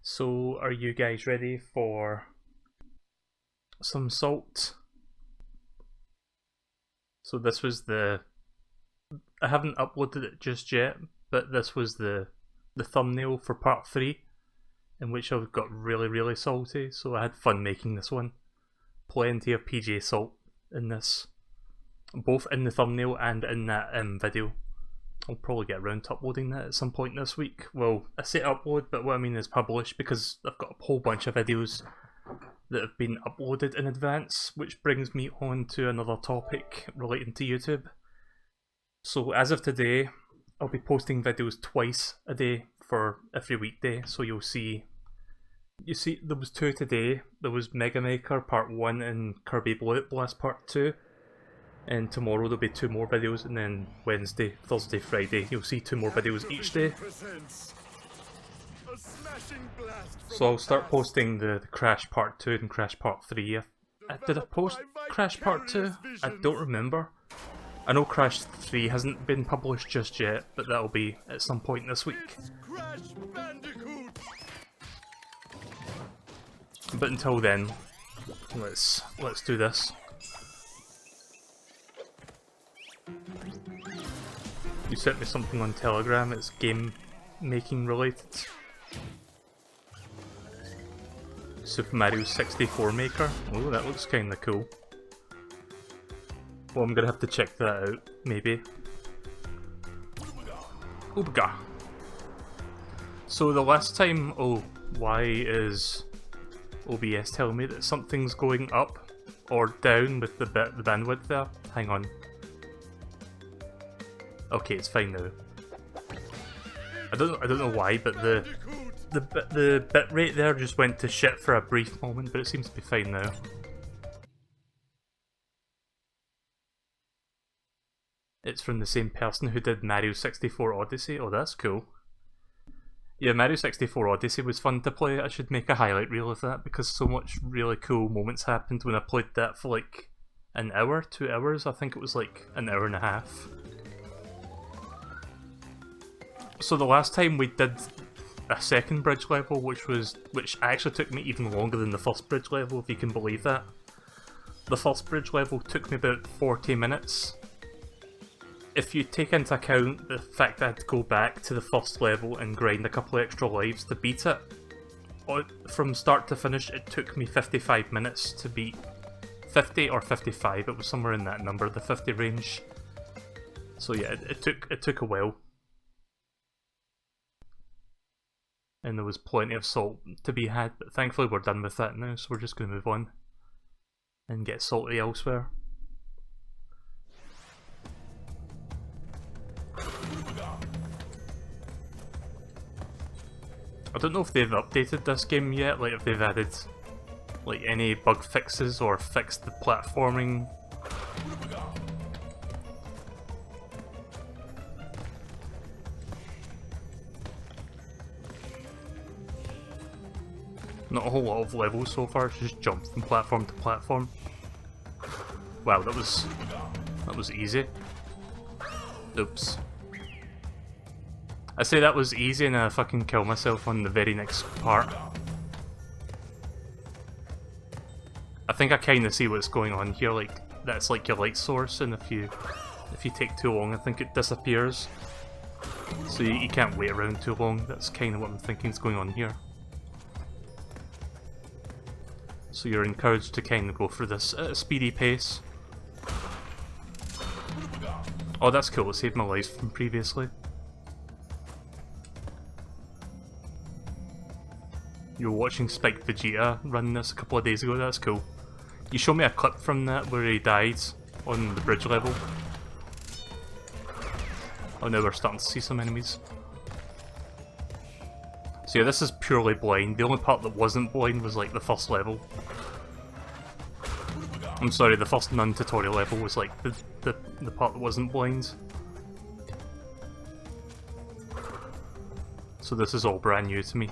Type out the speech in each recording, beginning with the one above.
So, are you guys ready for some salt? So this was I haven't uploaded it just yet, but this was the thumbnail for part 3, in which I got really salty, so I had fun making this one. Plenty of PJ salt in this, both in the thumbnail and in that video. I'll probably get around to uploading that at some point this week. Well, I say upload, but what I mean is publish, because I've got a whole bunch of videos that have been uploaded in advance, which brings me on to another topic relating to YouTube. So as of today, I'll be posting videos twice a day for every weekday, so you see there was 2 today. There was Mega Maker Part 1 and Kirby Blast Part 2. And tomorrow there'll be 2 more videos, and then Wednesday, Thursday, Friday, you'll see 2 more videos each day. So I'll start posting the Crash Part 2 and Crash Part 3. Did I post Crash Part 2? I don't remember. I know Crash 3 hasn't been published just yet, but that'll be at some point this week. But until then, let's do this. You sent me something on Telegram, it's game making related. Super Mario 64 Maker. Oh, that looks kinda cool. Well, I'm gonna have to check that out, maybe. Oobaga. So the last time, why is OBS telling me that something's going up or down with the bandwidth there? Hang on. Okay, it's fine now. I don't know why, but the bit rate there just went to shit for a brief moment, but it seems to be fine now. It's from the same person who did Mario 64 Odyssey. Oh, that's cool. Yeah, Mario 64 Odyssey was fun to play. I should make a highlight reel of that, because so much really cool moments happened when I played that for like an hour, 2 hours. I think it was like an hour and a half. So the last time we did a second bridge level, which actually took me even longer than the first bridge level, if you can believe that. The first bridge level took me about 40 minutes. If you take into account the fact that I had to go back to the first level and grind a couple of extra lives to beat it, from start to finish it took me 55 minutes to beat. 50 or 55, it was somewhere in that number, the 50 range. So yeah, it took a while. And there was plenty of salt to be had, but thankfully we're done with that now, so we're just going to move on and get salty elsewhere. I don't know if they've updated this game yet, like if they've added like any bug fixes or fixed the platforming. Not a whole lot of levels so far, it's just jumped from platform to platform. Wow, that was easy. Oops. I say that was easy and I fucking kill myself on the very next part. I think I kinda see what's going on here, like that's like your light source, and if you take too long I think it disappears. So you can't wait around too long, that's kinda what I'm thinking is going on here. So you're encouraged to kind of go for this at a speedy pace. Oh, that's cool, it saved my life from previously. You were watching Spiked Vegeta run this a couple of days ago, that's cool. You showed me a clip from that where he died on the bridge level. Oh, now we're starting to see some enemies. So yeah, this is purely blind. The only part that wasn't blind was like the first level. I'm sorry, the first non-tutorial level was like the part that wasn't blind. So this is all brand new to me.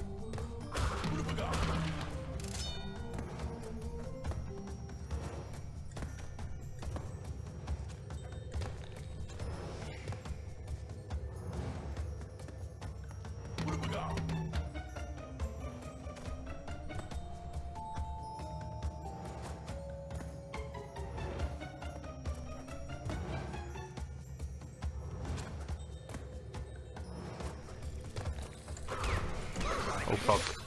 Oh fuck.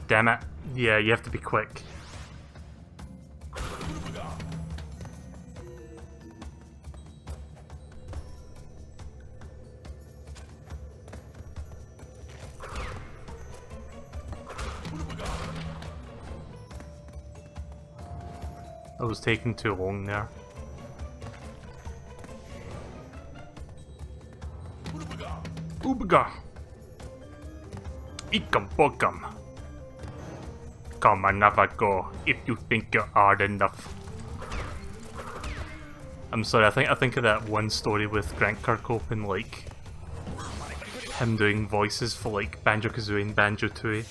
Damn it. Yeah, you have to be quick. I was taking too long there. Oobaga! Ikam bokam! Come and never go if you think you're hard enough. I'm sorry, I think of that one story with Grant Kirkhope and like him doing voices for like Banjo-Kazooie and Banjo-Tooie.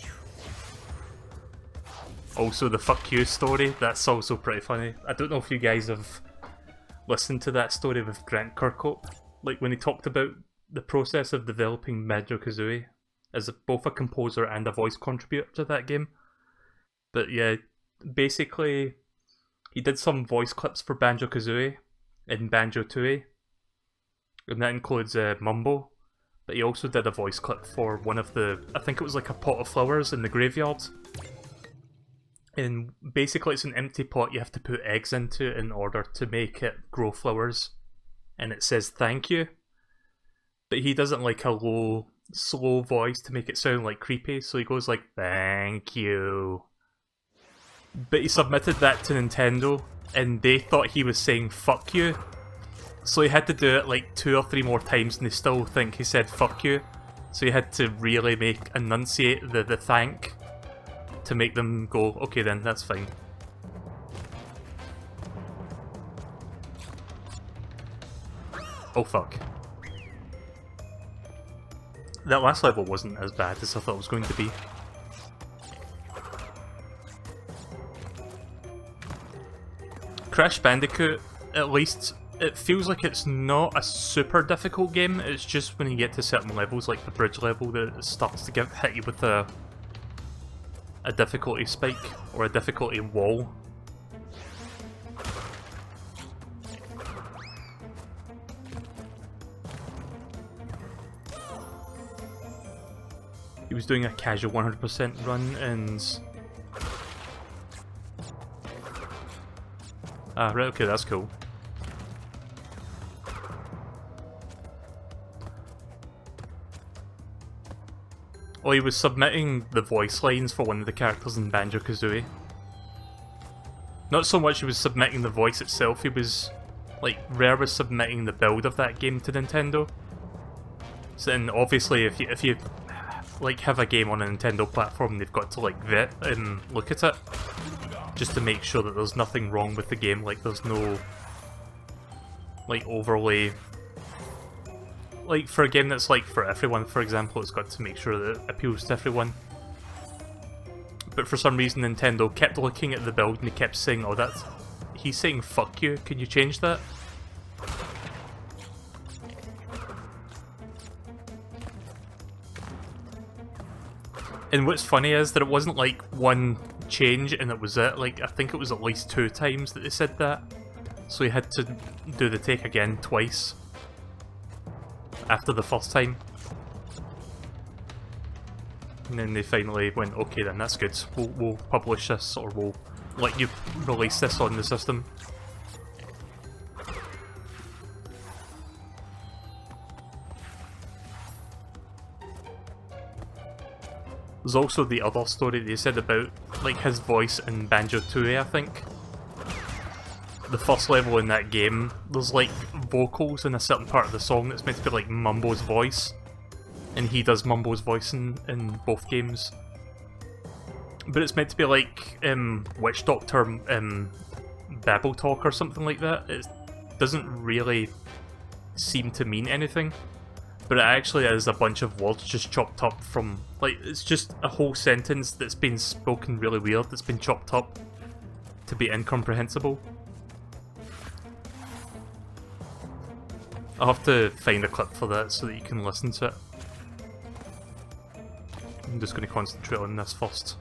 Also the fuck you story, that's also pretty funny. I don't know if you guys have listened to that story with Grant Kirkhope, like when he talked about the process of developing Banjo-Kazooie as both a composer and a voice contributor to that game. But yeah, basically he did some voice clips for Banjo-Kazooie in Banjo-Tooie, and that includes Mumbo, but he also did a voice clip for one of the, I think it was like a pot of flowers in the graveyard. And basically it's an empty pot you have to put eggs into in order to make it grow flowers. And it says thank you. But he doesn't like a low, slow voice to make it sound like creepy, so he goes like, thank you. But he submitted that to Nintendo, and they thought he was saying fuck you. So he had to do it like 2 or 3 more times, and they still think he said fuck you. So he had to really enunciate the thank to make them go, okay then, that's fine. Oh fuck. That last level wasn't as bad as I thought it was going to be. Crash Bandicoot, at least, it feels like it's not a super difficult game, it's just when you get to certain levels, like the bridge level, that it starts to hit you with a difficulty spike, or a difficulty wall. He was doing a casual 100% run, and... Ah, right, okay, that's cool. Oh, he was submitting the voice lines for one of the characters in Banjo-Kazooie. Not so much he was submitting the voice itself, he was... like, Rare was submitting the build of that game to Nintendo. So then, obviously, if you like, have a game on a Nintendo platform, they've got to, like, vet and look at it. Just to make sure that there's nothing wrong with the game, like, there's no... like, overlay... like, for a game that's, like, for everyone, for example, it's got to make sure that it appeals to everyone. But for some reason, Nintendo kept looking at the build and they kept saying, oh, that's... he's saying fuck you, can you change that? And what's funny is that it wasn't, like, one change and it was it. Like, I think it was at least 2 times that they said that. So he had to do the take again twice. After the first time. And then they finally went, okay then, that's good. We'll publish this, or we'll let you release this on the system. There's also the other story they said about, like, his voice in Banjo-Tooie, I think. The first level in that game, there's, like, vocals in a certain part of the song that's meant to be, like, Mumbo's voice. And he does Mumbo's voice in both games. But it's meant to be, like, Witch Doctor Babble Talk or something like that. It doesn't really seem to mean anything. But it actually is a bunch of words just chopped up from, like, it's just a whole sentence that's been spoken really weird, that's been chopped up to be incomprehensible. I'll have to find a clip for that so that you can listen to it. I'm just going to concentrate on this first.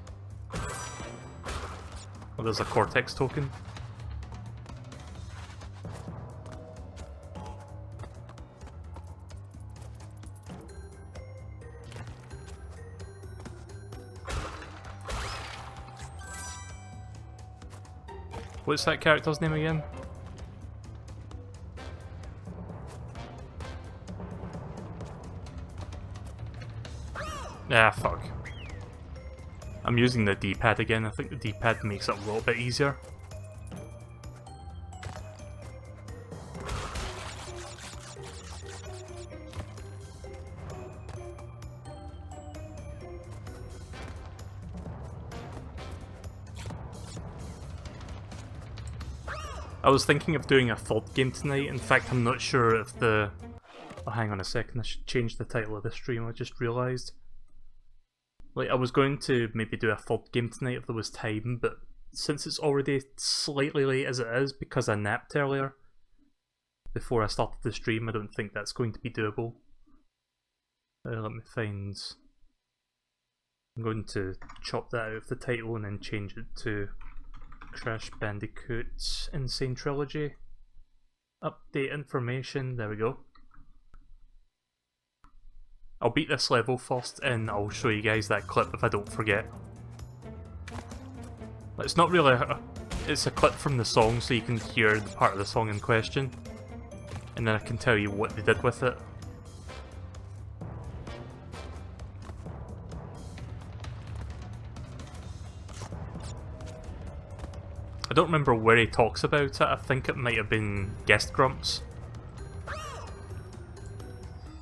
Oh, there's a Cortex token. What's that character's name again? Ah, fuck. I'm using the D-pad again. I think the D-pad makes it a little bit easier. I was thinking of doing a third game tonight. In fact, I'm not sure if the... Oh, hang on a second, I should change the title of the stream, I just realised. Like, I was going to maybe do a third game tonight if there was time, but since it's already slightly late as it is, because I napped earlier, before I started the stream, I don't think that's going to be doable. Let me find... I'm going to chop that out of the title and then change it to Crash Bandicoot N-Sane Trilogy. Update information, there we go. I'll beat this level first and I'll show you guys that clip if I don't forget. It's not really it's a clip from the song so you can hear the part of the song in question. And then I can tell you what they did with it. I don't remember where he talks about it, I think it might have been Guest Grumps.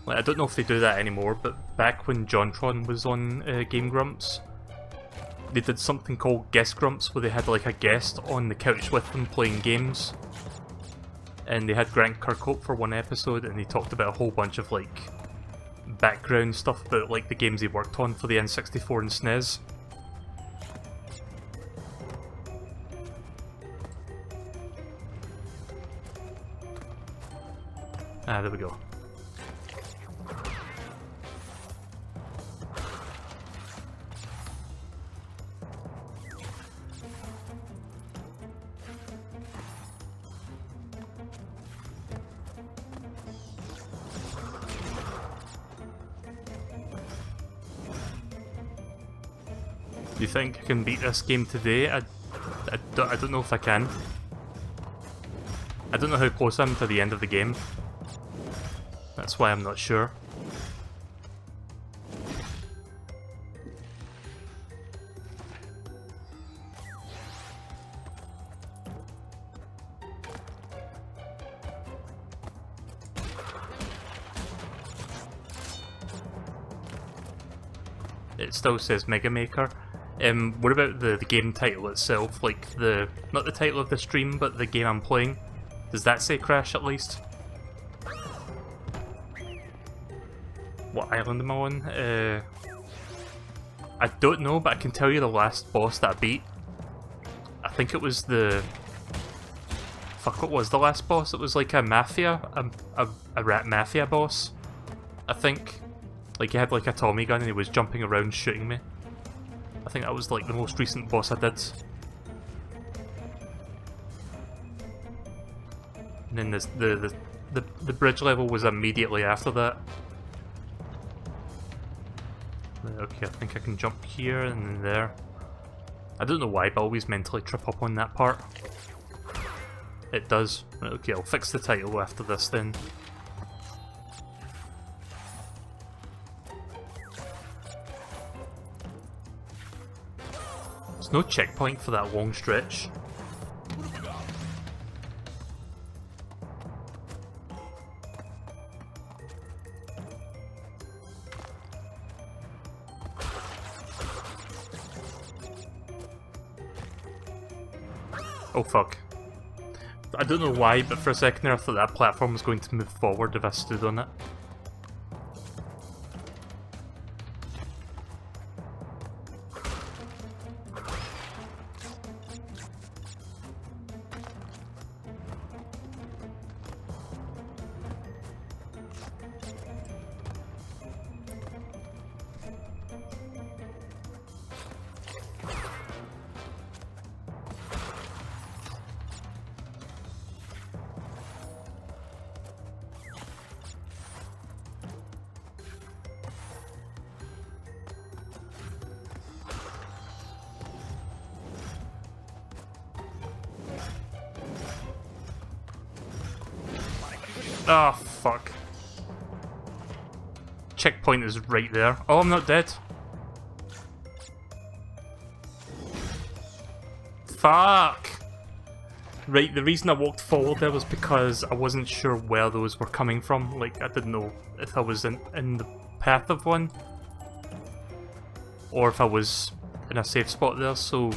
Like, I don't know if they do that anymore, but back when JonTron was on Game Grumps, they did something called Guest Grumps, where they had like a guest on the couch with them playing games. And they had Grant Kirkhope for one episode, and he talked about a whole bunch of like background stuff about like the games he worked on for the N64 and SNES. Ah, there we go. Do you think I can beat this game today? I don't know if I can. I don't know how close I am to the end of the game. That's why I'm not sure. It still says Mega Maker. What about the game title itself? Like not the title of the stream, but the game I'm playing. Does that say Crash at least? What island am I on? I don't know, but I can tell you the last boss that I beat. I think it was the... Fuck, what was the last boss? It was like a mafia, a rat mafia boss, I think. Like, he had like a Tommy gun and he was jumping around shooting me. I think that was like the most recent boss I did. And then the bridge level was immediately after that. Okay, I think I can jump here and then there. I don't know why, but I always mentally trip up on that part. It does. Okay, I'll fix the title after this then. There's no checkpoint for that long stretch. Oh fuck. I don't know why, but for a second there I thought that platform was going to move forward if I stood on it. Ah, fuck. Checkpoint is right there. Oh, I'm not dead. Fuck! Right, the reason I walked forward there was because I wasn't sure where those were coming from. Like, I didn't know if I was in the path of one, or if I was in a safe spot there, so...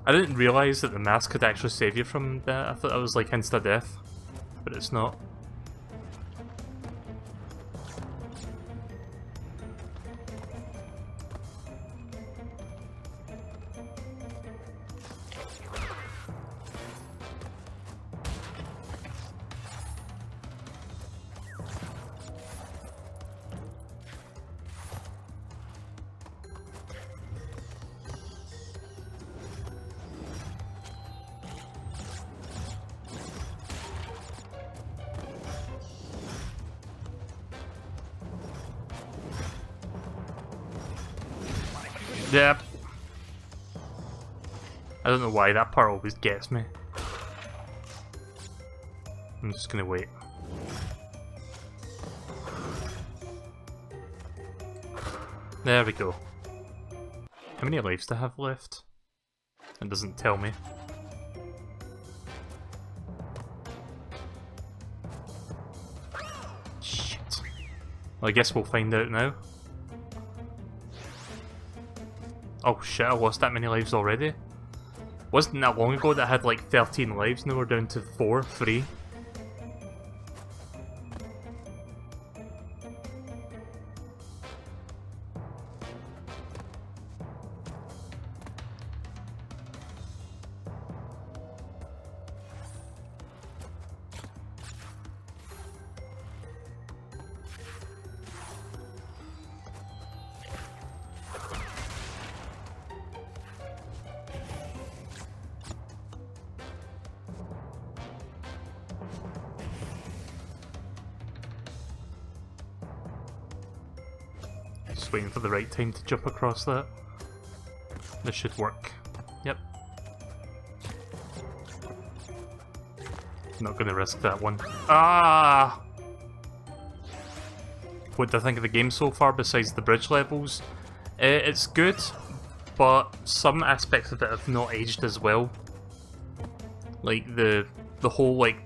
I didn't realise that the mask could actually save you from that. I thought that was like insta-death, but it's not. Yep. I don't know why that part always gets me. I'm just gonna wait. There we go. How many lives do I have left? It doesn't tell me. Shit. Well, I guess we'll find out now. Oh shit, I lost that many lives already. Wasn't that long ago that I had like 13 lives, now we're down to 3. Just waiting for the right time to jump across that. This should work. Yep. Not gonna risk that one. Ah! What do I think of the game so far besides the bridge levels? It's good, but some aspects of it have not aged as well. Like the whole like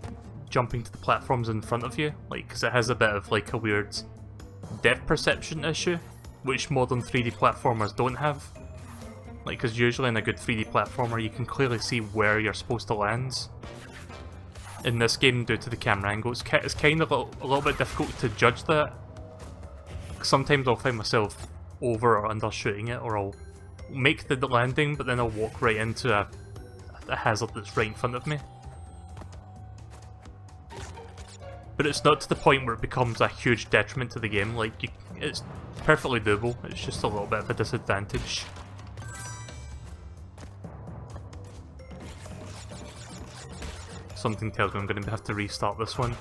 jumping to the platforms in front of you, like because it has a bit of like a weird depth perception issue, which modern 3D platformers don't have. Like, because usually in a good 3D platformer you can clearly see where you're supposed to land. In this game, due to the camera angle, it's kind of a little bit difficult to judge that. Sometimes I'll find myself over or undershooting it, or I'll make the landing, but then I'll walk right into a hazard that's right in front of me. But it's not to the point where it becomes a huge detriment to the game. Like, it's perfectly doable, it's just a little bit of a disadvantage. Something tells me I'm going to have to restart this one.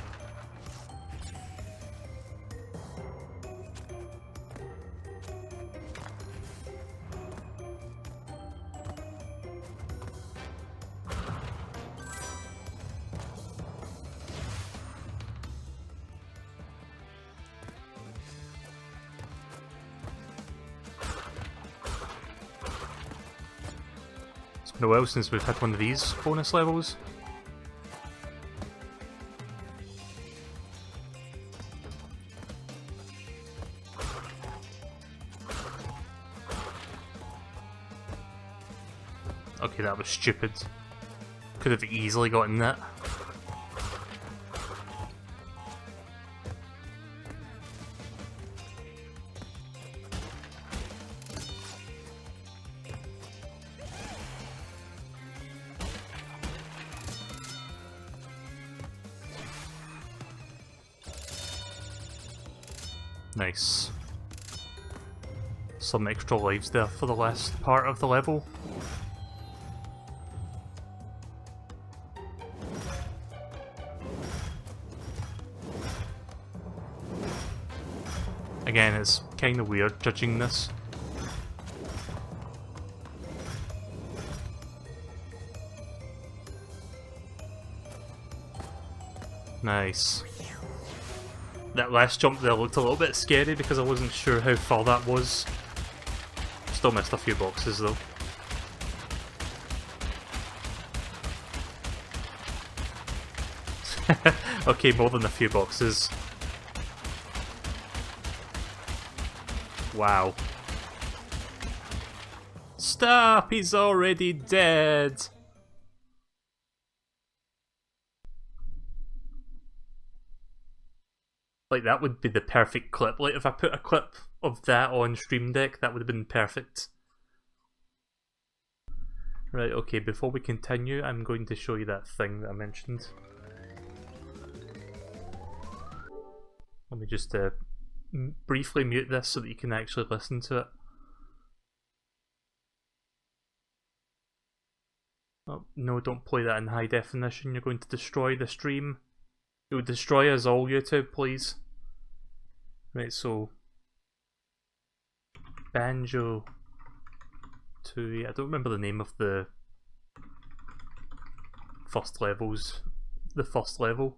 It's been a while since we've had one of these bonus levels. Okay, that was stupid. Could have easily gotten that. Nice. Some extra lives there for the last part of the level. Again, it's kind of weird judging this. Nice. That last jump there looked a little bit scary because I wasn't sure how far that was. Still missed a few boxes though. Okay, more than a few boxes. Wow. Stop! He's already dead! Like, that would be the perfect clip. Like, if I put a clip of that on Stream Deck, that would have been perfect. Right, okay, before we continue, I'm going to show you that thing that I mentioned. Let me just briefly mute this so that you can actually listen to it. Oh, no, don't play that in high definition. You're going to destroy the stream. You'll destroy us all, YouTube, please. Right, so... Banjo... I don't remember the name of the... first levels. The first level.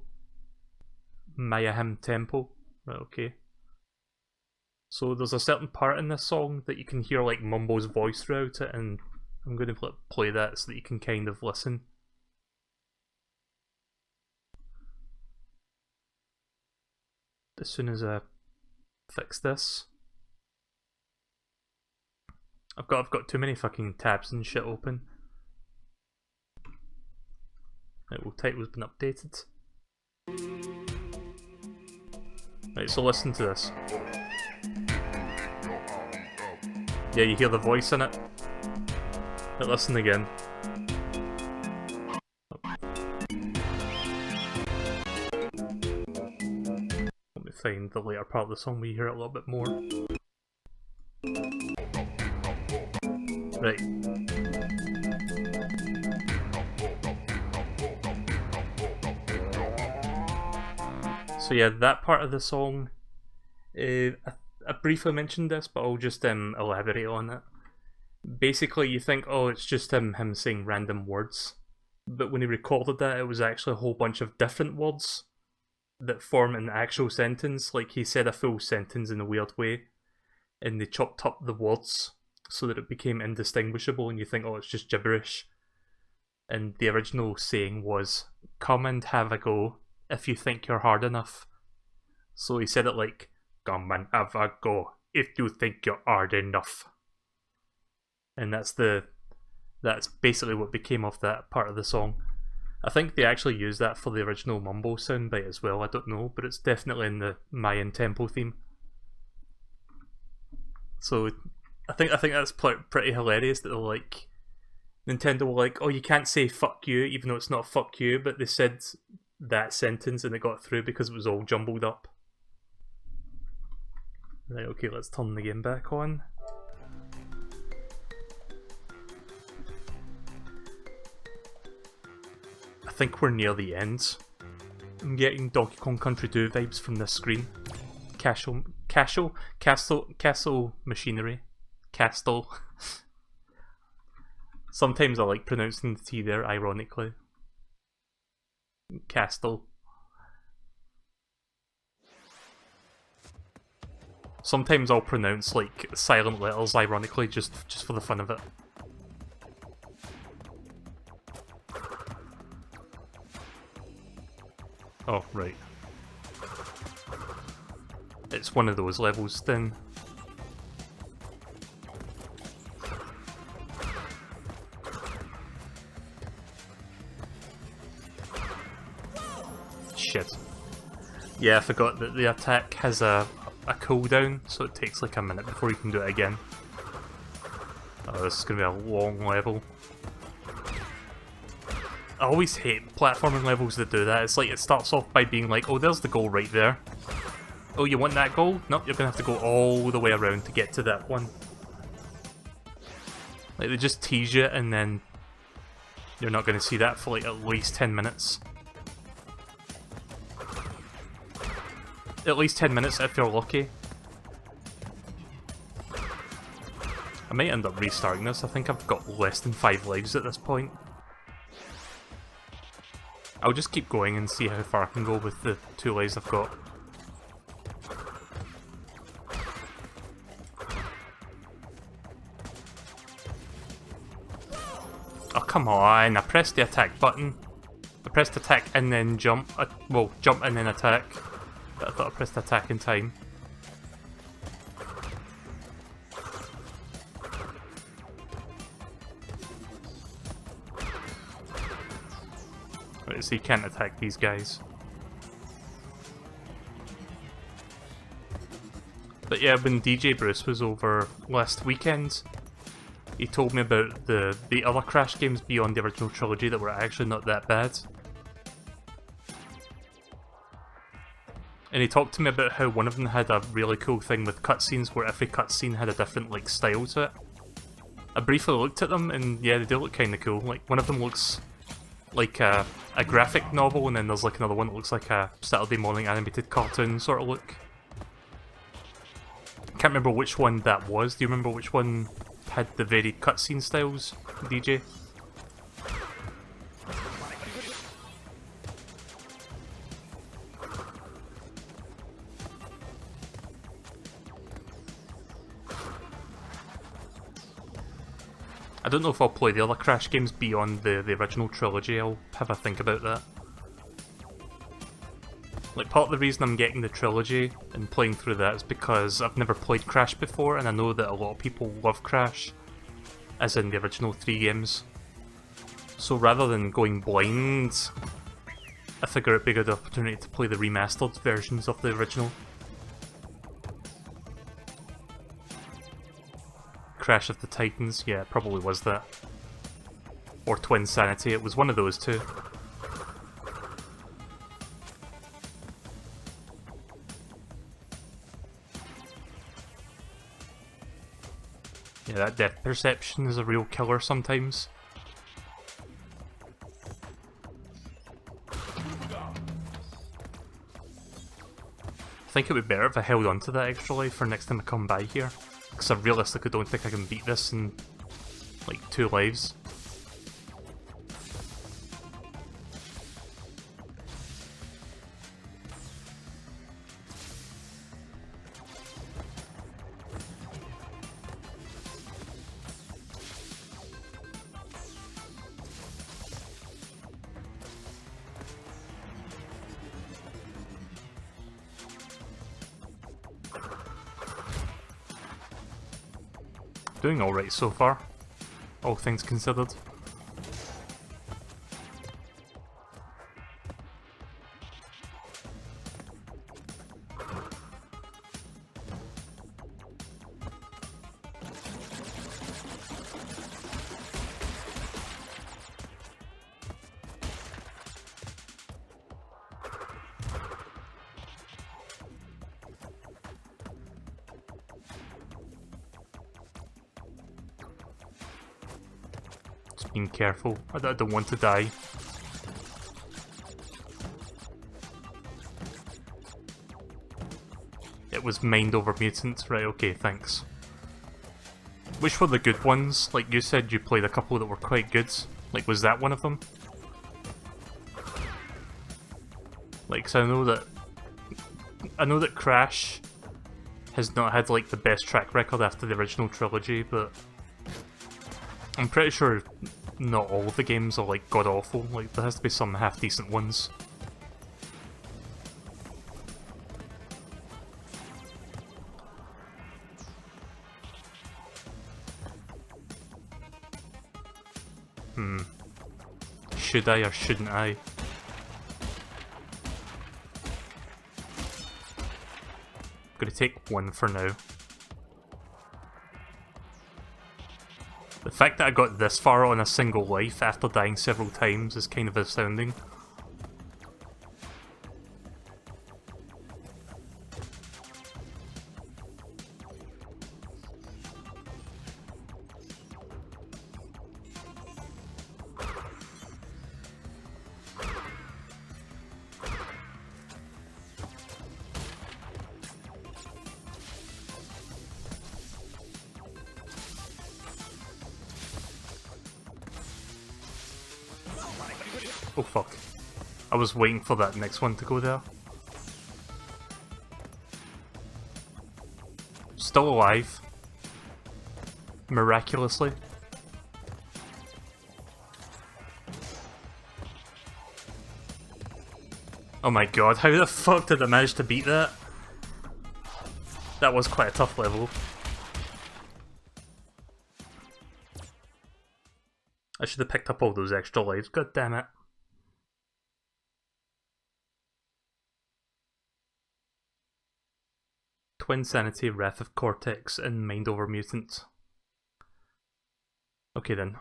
Mayhem Temple. Right, okay. So there's a certain part in this song that you can hear like Mumbo's voice throughout it, and I'm going to play that so that you can kind of listen. As soon as I fix this. I've got too many fucking tabs and shit open. Right, well, title's been updated. Right, so listen to this. Yeah, you hear the voice in it. Right, listen again. Let me find the later part of the song where you hear it a little bit more. Right. So yeah, that part of the song, I briefly mentioned this, but I'll just elaborate on it. Basically, you think, oh, it's just him saying random words, but when he recorded that, it was actually a whole bunch of different words that form an actual sentence. Like, he said a full sentence in a weird way, and they chopped up the words so that it became indistinguishable, and you think, oh, it's just gibberish. And the original saying was, "Come and have a go if you think you're hard enough." So he said it like, "Come and have a go if you think you're hard enough." And that's basically what became of that part of the song. I think they actually used that for the original Mumbo soundbite as well, I don't know, but it's definitely in the Mayan tempo theme. So I think that's pretty hilarious that they're like, Nintendo were like, oh, you can't say fuck you even though it's not fuck you, but they said that sentence and it got through because it was all jumbled up. Right, okay, let's turn the game back on. I think we're near the end. I'm getting Donkey Kong Country 2 vibes from this screen. Castle machinery. Castle. Sometimes I like pronouncing the T there, ironically. Castle. Sometimes I'll pronounce like silent letters ironically just for the fun of it. Oh, right. It's one of those levels then. Shit. Yeah, I forgot that the attack has a cooldown, so it takes like a minute before you can do it again. Oh, this is gonna be a long level. I always hate platforming levels that do that. It's like it starts off by being like, oh, there's the goal right there. Oh, you want that goal? Nope, you're gonna have to go all the way around to get to that one. Like, they just tease you and then you're not gonna see that for like at least 10 minutes. At least 10 minutes if you're lucky. I might end up restarting this. I think I've got less than 5 lives at this point. I'll just keep going and see how far I can go with the 2 lives I've got. Oh, come on, I pressed the attack button. I pressed attack and then jump. Well, jump and then attack. But I thought I pressed attack in time. Right, so you can't attack these guys. But yeah, when DJ Bruce was over last weekend, he told me about the other Crash games beyond the original trilogy that were actually not that bad. And he talked to me about how one of them had a really cool thing with cutscenes where every cutscene had a different like style to it. I briefly looked at them and yeah, they do look kinda cool. Like one of them looks like a graphic novel, and then there's like another one that looks like a Saturday morning animated cartoon sort of look. I can't remember which one that was. Do you remember which one had the varied cutscene styles, DJ? I don't know if I'll play the other Crash games beyond the original trilogy. I'll have a think about that. Like, part of the reason I'm getting the trilogy and playing through that is because I've never played Crash before, and I know that a lot of people love Crash, as in the original 3 games. So rather than going blind, I figure it'd be a good opportunity to play the remastered versions of the original. Crash of the Titans, yeah, it probably was that. Or Twinsanity, it was one of those two. Yeah, that depth perception is a real killer sometimes. I think it would be better if I held on to that extra life for next time I come by here. Because I realistically don't think I can beat this in like 2 lives. Doing alright so far, all things considered. Just being careful, I don't want to die. It was Mind over Mutant, right, okay, thanks. Which were the good ones? Like you said you played a couple that were quite good. Like, was that one of them? Like, 'cause I know that Crash has not had like the best track record after the original trilogy, but I'm pretty sure not all of the games are like god awful. Like, there has to be some half decent ones. Should I or shouldn't I? Gonna take one for now. The fact that I got this far on a single life after dying several times is kind of astounding. Oh fuck. I was waiting for that next one to go there. Still alive. Miraculously. Oh my god, how the fuck did I manage to beat that? That was quite a tough level. I should have picked up all those extra lives, god damn it. Twinsanity, Wrath of Cortex, and Mind Over Mutant. Okay then.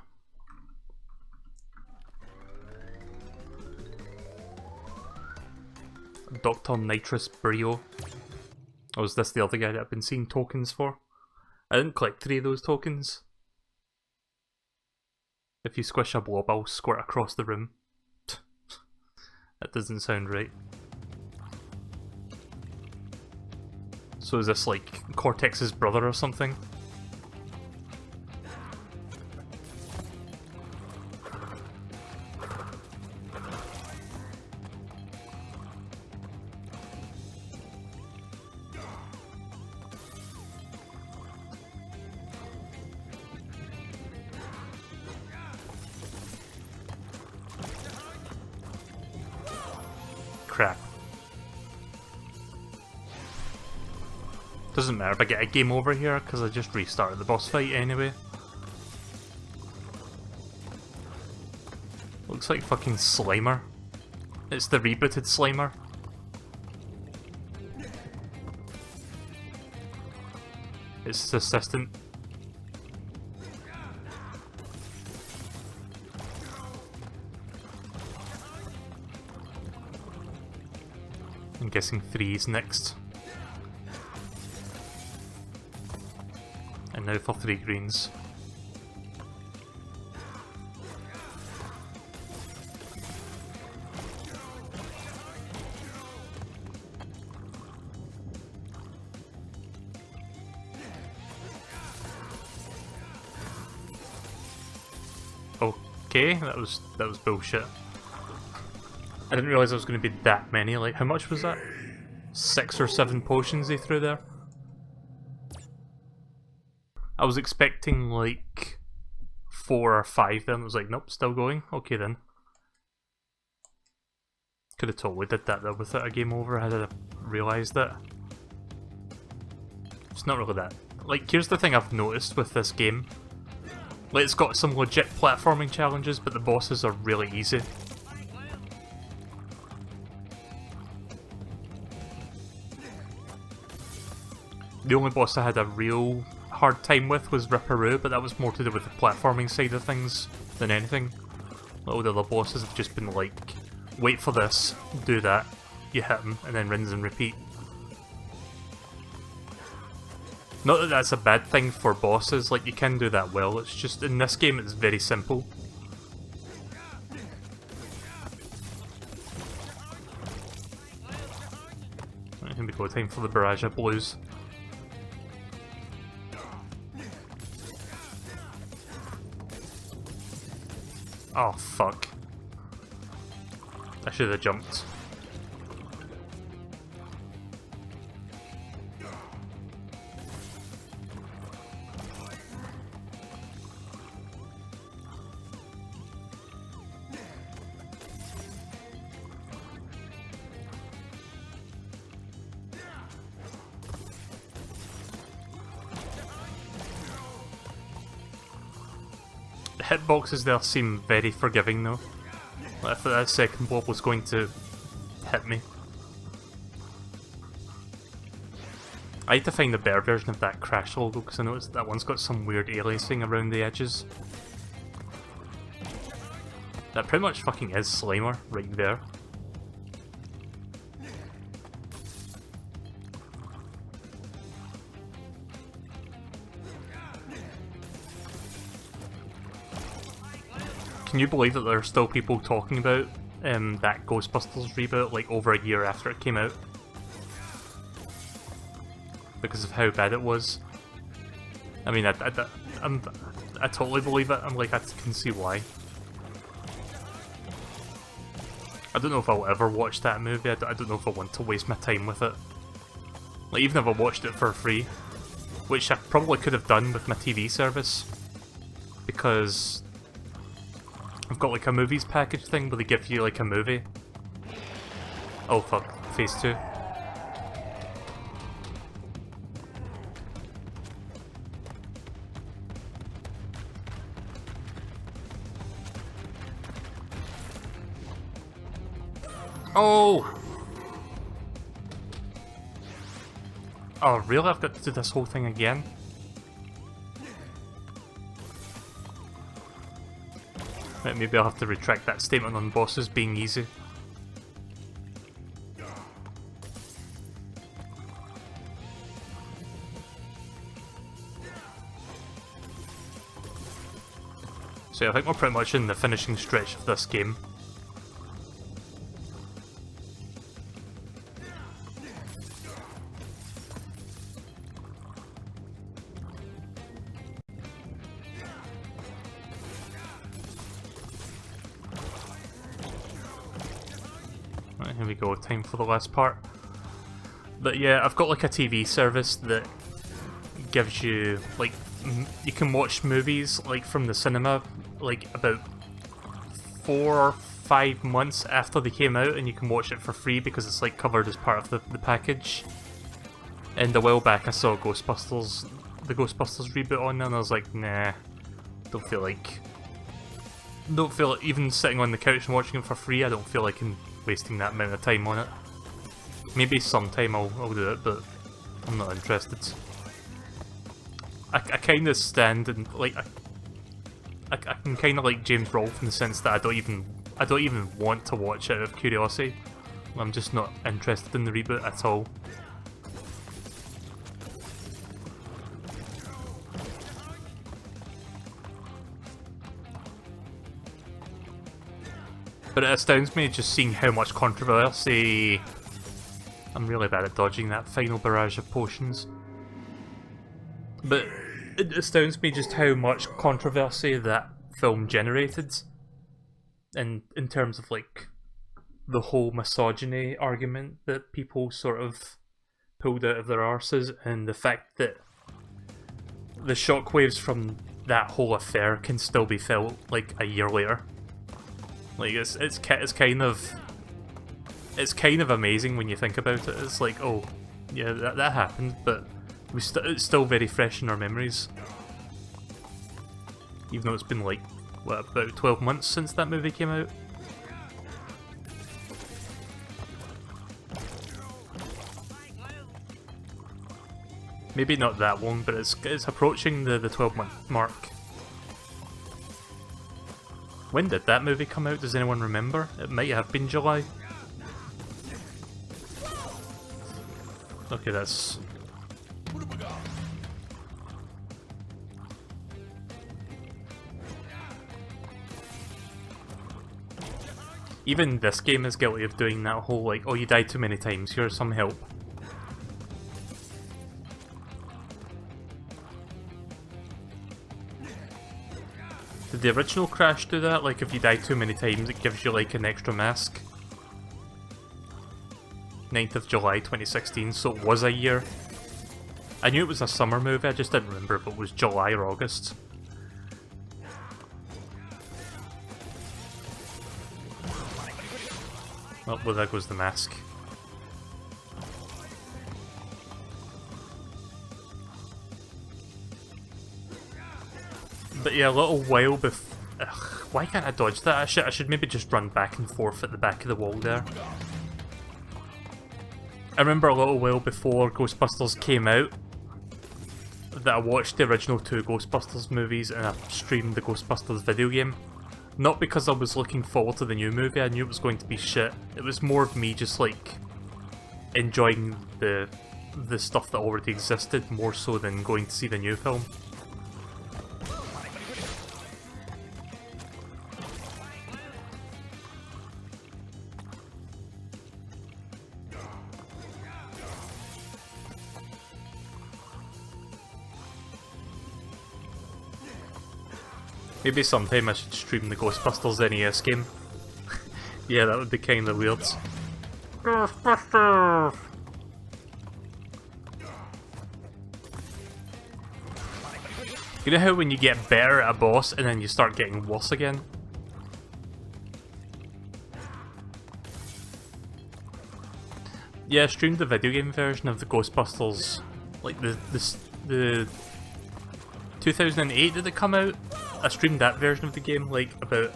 Dr. Nitrous Brio. Oh, is this the other guy that I've been seeing tokens for? I didn't collect 3 of those tokens. If you squish a blob, I'll squirt across the room. That doesn't sound right. So is this like Cortex's brother or something? Crap. Doesn't matter if I get a game over here, because I just restarted the boss fight anyway. Looks like fucking Slimer. It's the rebooted Slimer. It's his assistant. I'm guessing 3's next. And now for 3 greens. Okay, that was bullshit. I didn't realise there was going to be that many. Like, how much was that? 6 or 7 potions they threw there? I was expecting like 4 or 5 then. I was like, nope, still going. Okay then. Could have totally did that though without a game over had I realised that. It's not really that. Like, here's the thing I've noticed with this game. Like, it's got some legit platforming challenges, but the bosses are really easy. The only boss I had a real hard time with was Ripperoo, but that was more to do with the platforming side of things than anything. All the other bosses have just been like, wait for this, do that, you hit him, and then rinse and repeat. Not that that's a bad thing for bosses, like you can do that well, it's just in this game it's very simple. Right, here we go, time for the Barrage of Blues. Oh fuck. I should have jumped. The hitboxes there seem very forgiving though. I thought that second blob was going to hit me. I need to find a better version of that Crash logo because I noticed that one's got some weird aliasing around the edges. That pretty much fucking is Slimer right there. Can you believe that there are still people talking about that Ghostbusters reboot like over a year after it came out? Because of how bad it was. I mean, I totally believe it. I'm like, I can see why. I don't know if I'll ever watch that movie. I don't know if I want to waste my time with it. Like, even if I watched it for free, which I probably could have done with my TV service, because I've got like a movies package thing where they give you like a movie. Oh fuck, phase 2. Oh! Oh really? I've got to do this whole thing again? Right, maybe I'll have to retract that statement on bosses being easy. So yeah, I think we're pretty much in the finishing stretch of this game. Right, here we go, time for the last part. But yeah, I've got like a TV service that gives you, like, you can watch movies like from the cinema like about 4 or 5 months after they came out, and you can watch it for free because it's like covered as part of the package. And a while back I saw the Ghostbusters reboot on there, and I was like, nah, don't feel like even sitting on the couch and watching it for free, I don't feel like I'm wasting that amount of time on it. Maybe sometime I'll do it, but I'm not interested. I kind of stand and like I can kind of like James Rolfe in the sense that I don't even want to watch it out of curiosity. I'm just not interested in the reboot at all. But it astounds me just seeing how much controversy. I'm really bad at dodging that final barrage of potions. But it astounds me just how much controversy that film generated. And in terms of like the whole misogyny argument that people sort of pulled out of their arses, and the fact that the shockwaves from that whole affair can still be felt like a year later. Like it's kind of amazing when you think about it. It's like, oh yeah, that happened, but it's still very fresh in our memories. Even though it's been like, what, about 12 months since that movie came out? Maybe not that long, but it's approaching the 12-month mark. When did that movie come out? Does anyone remember? It might have been July. Okay, that's... Even this game is guilty of doing that whole like, oh you died too many times, here's some help. Did the original Crash do that? Like if you die too many times it gives you like an extra mask? 9th of July 2016, so it was a year. I knew it was a summer movie, I just didn't remember if it was July or August. Oh, well there goes the mask. But yeah, a little while before... Why can't I dodge that? I should maybe just run back and forth at the back of the wall there. I remember a little while before Ghostbusters came out that I watched the original 2 Ghostbusters movies and I streamed the Ghostbusters video game. Not because I was looking forward to the new movie, I knew it was going to be shit. It was more of me just like enjoying the stuff that already existed more so than going to see the new film. Maybe sometime I should stream the Ghostbusters NES game. Yeah, that would be kinda weird. Ghostbusters! You know how when you get better at a boss and then you start getting worse again? Yeah, I streamed the video game version of the Ghostbusters, like the 2008 did it come out? I streamed that version of the game like about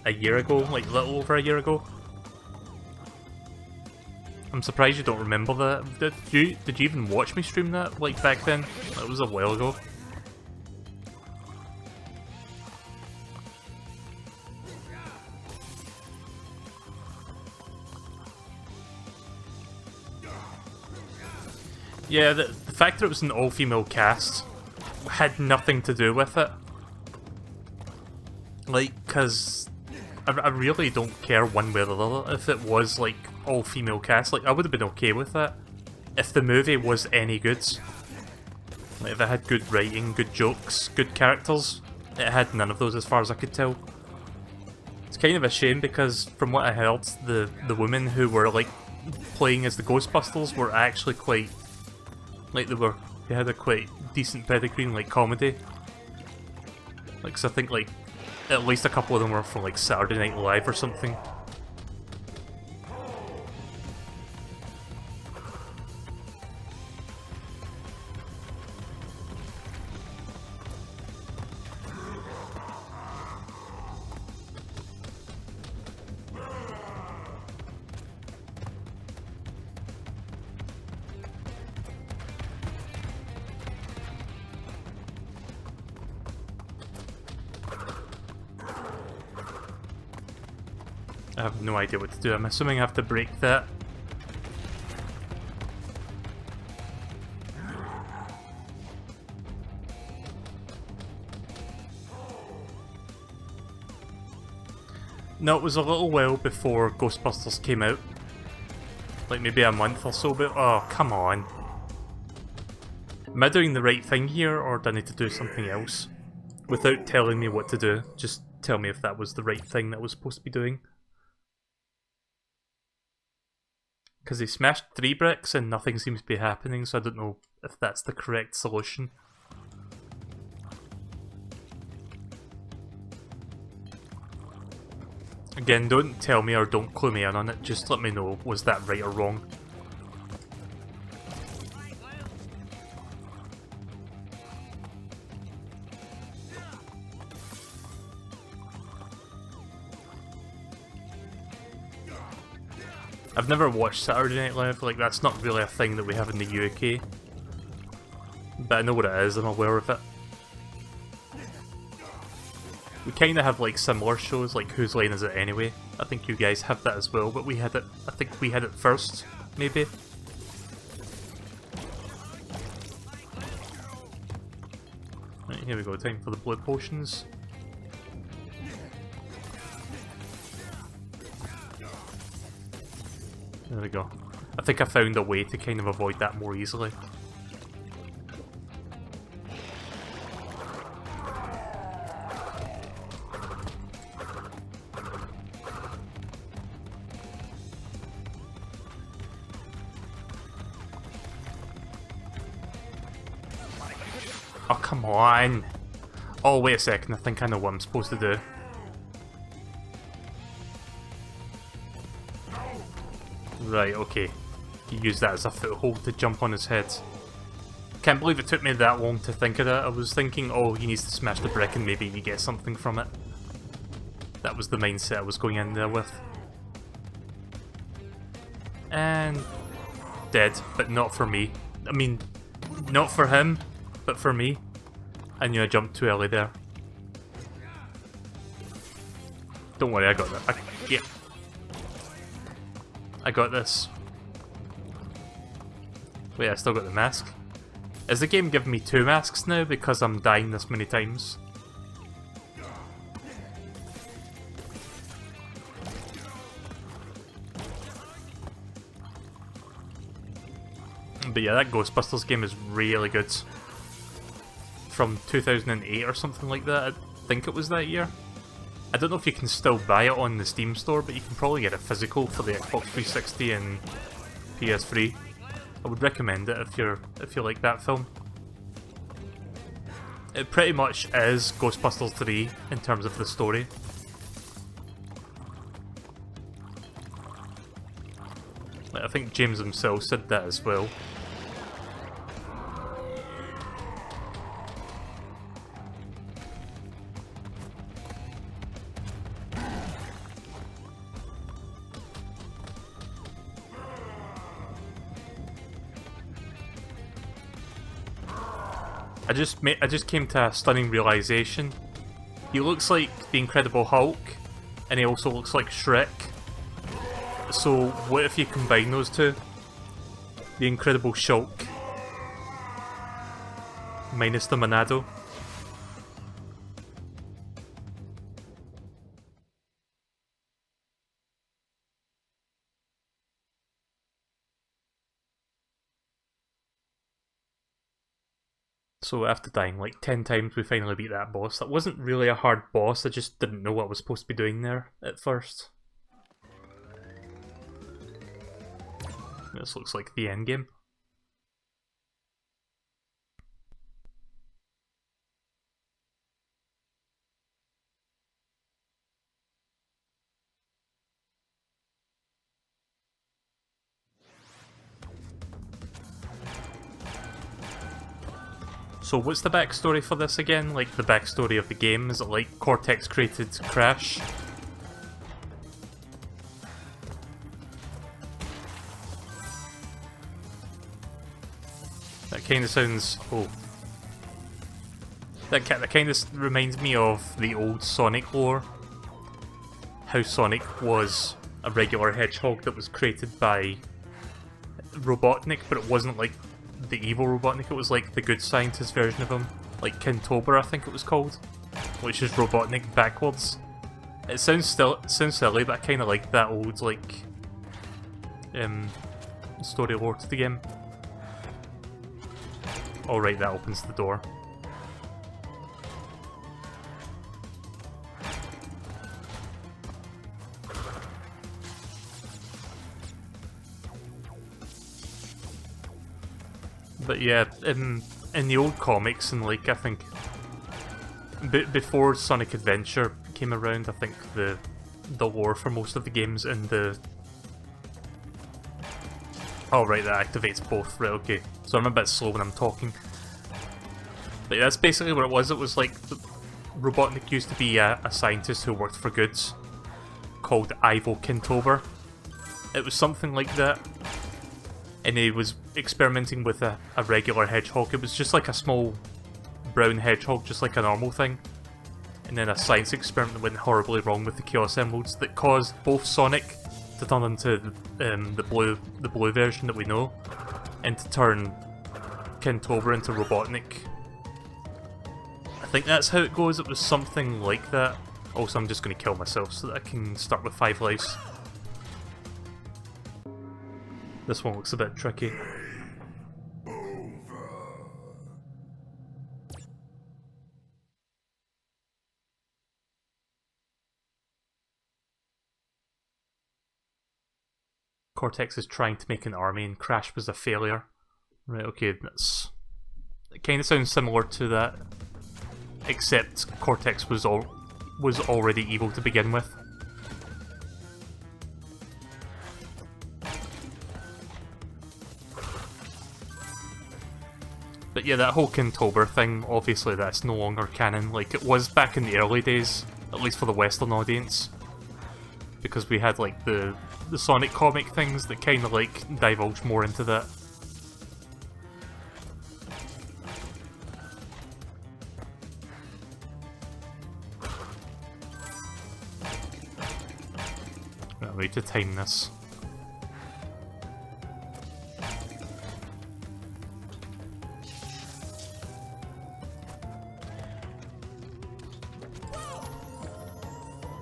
a year ago, like a little over a year ago. I'm surprised you don't remember that. Did you even watch me stream that like back then? That was a while ago. Yeah, the fact that it was an all-female cast had nothing to do with it. Like, cause I really don't care one way or the other if it was like all-female cast. Like, I would have been okay with that if the movie was any good. Like, if it had good writing, good jokes, good characters. It had none of those as far as I could tell. It's kind of a shame because from what I heard, the women who were like playing as the Ghostbusters were actually quite, like they had a quite decent pedigree in like comedy. Like, 'cause I think like at least a couple of them were from like Saturday Night Live or something. I have no idea what to do. I'm assuming I have to break that. No, it was a little while before Ghostbusters came out. Like maybe a month or so, but oh, come on. Am I doing the right thing here, or do I need to do something else? Without telling me what to do, just tell me if that was the right thing that I was supposed to be doing. Because he smashed 3 bricks and nothing seems to be happening, so I don't know if that's the correct solution. Again, don't tell me or don't clue me in on it, just let me know, was that right or wrong? I've never watched Saturday Night Live, like that's not really a thing that we have in the UK. But I know what it is, I'm aware of it. We kinda have like similar shows, like Whose Line Is It Anyway? I think you guys have that as well, but we had it, I think we had it first, maybe? Right, here we go, time for the blood potions. There we go. I think I found a way to kind of avoid that more easily. Oh, come on! Oh, wait a second, I think I know what I'm supposed to do. Right, okay. You use that as a foothold to jump on his head. Can't believe it took me that long to think of that. I was thinking, oh, he needs to smash the brick and maybe you get something from it. That was the mindset I was going in there with. And... dead, but not for me. I mean, not for him, but for me. I knew I jumped too early there. Don't worry, I got that. Yeah. I got this. Wait, I still got the mask. Is the game giving me 2 masks now because I'm dying this many times? But yeah, that Ghostbusters game is really good. From 2008 or something like that, I think it was that year. I don't know if you can still buy it on the Steam store, but you can probably get it physical for the Xbox 360 and PS3. I would recommend it if you like that film. It pretty much is Ghostbusters 3 in terms of the story. Like, I think James himself said that as well. I just came to a stunning realization. He looks like the Incredible Hulk, and he also looks like Shrek. So what if you combine those two? The Incredible Shulk minus the Monado. So after dying like 10 times, we finally beat that boss. That wasn't really a hard boss, I just didn't know what I was supposed to be doing there at first. This looks like the endgame. So what's the backstory for this again? Like the backstory of the game? Is it like Cortex created Crash? That kind of sounds... oh. That kind of reminds me of the old Sonic lore. How Sonic was a regular hedgehog that was created by Robotnik, but it wasn't like the evil Robotnik, it was like the good scientist version of him. Like Kintober, I think it was called. Which is Robotnik backwards. It sounds silly, but I kinda like that old, like, story lore to the game. Alright, that opens the door. But yeah, in the old comics, and like I think before Sonic Adventure came around, I think the lore for most of the games in the... oh right, that activates both, right, okay. So I'm a bit slow when I'm talking. But yeah, that's basically what it was. It was like Robotnik used to be a scientist who worked for goods called Ivo Kintober. It was something like that. And he was experimenting with a regular hedgehog. It was just like a small brown hedgehog, just like a normal thing. And then a science experiment went horribly wrong with the Chaos Emeralds that caused both Sonic to turn into the blue version that we know, and to turn Kintober into Robotnik. I think that's how it goes. It was something like that. Also, I'm just going to kill myself so that I can start with 5 lives. This one looks a bit tricky. Cortex is trying to make an army and Crash was a failure. Right, okay, that's... it kind of sounds similar to that, except Cortex was already evil to begin with. But yeah, that whole Kintober thing, obviously that's no longer canon, like it was back in the early days, at least for the Western audience. Because we had like the Sonic comic things that kind of like divulge more into that. I need to time this.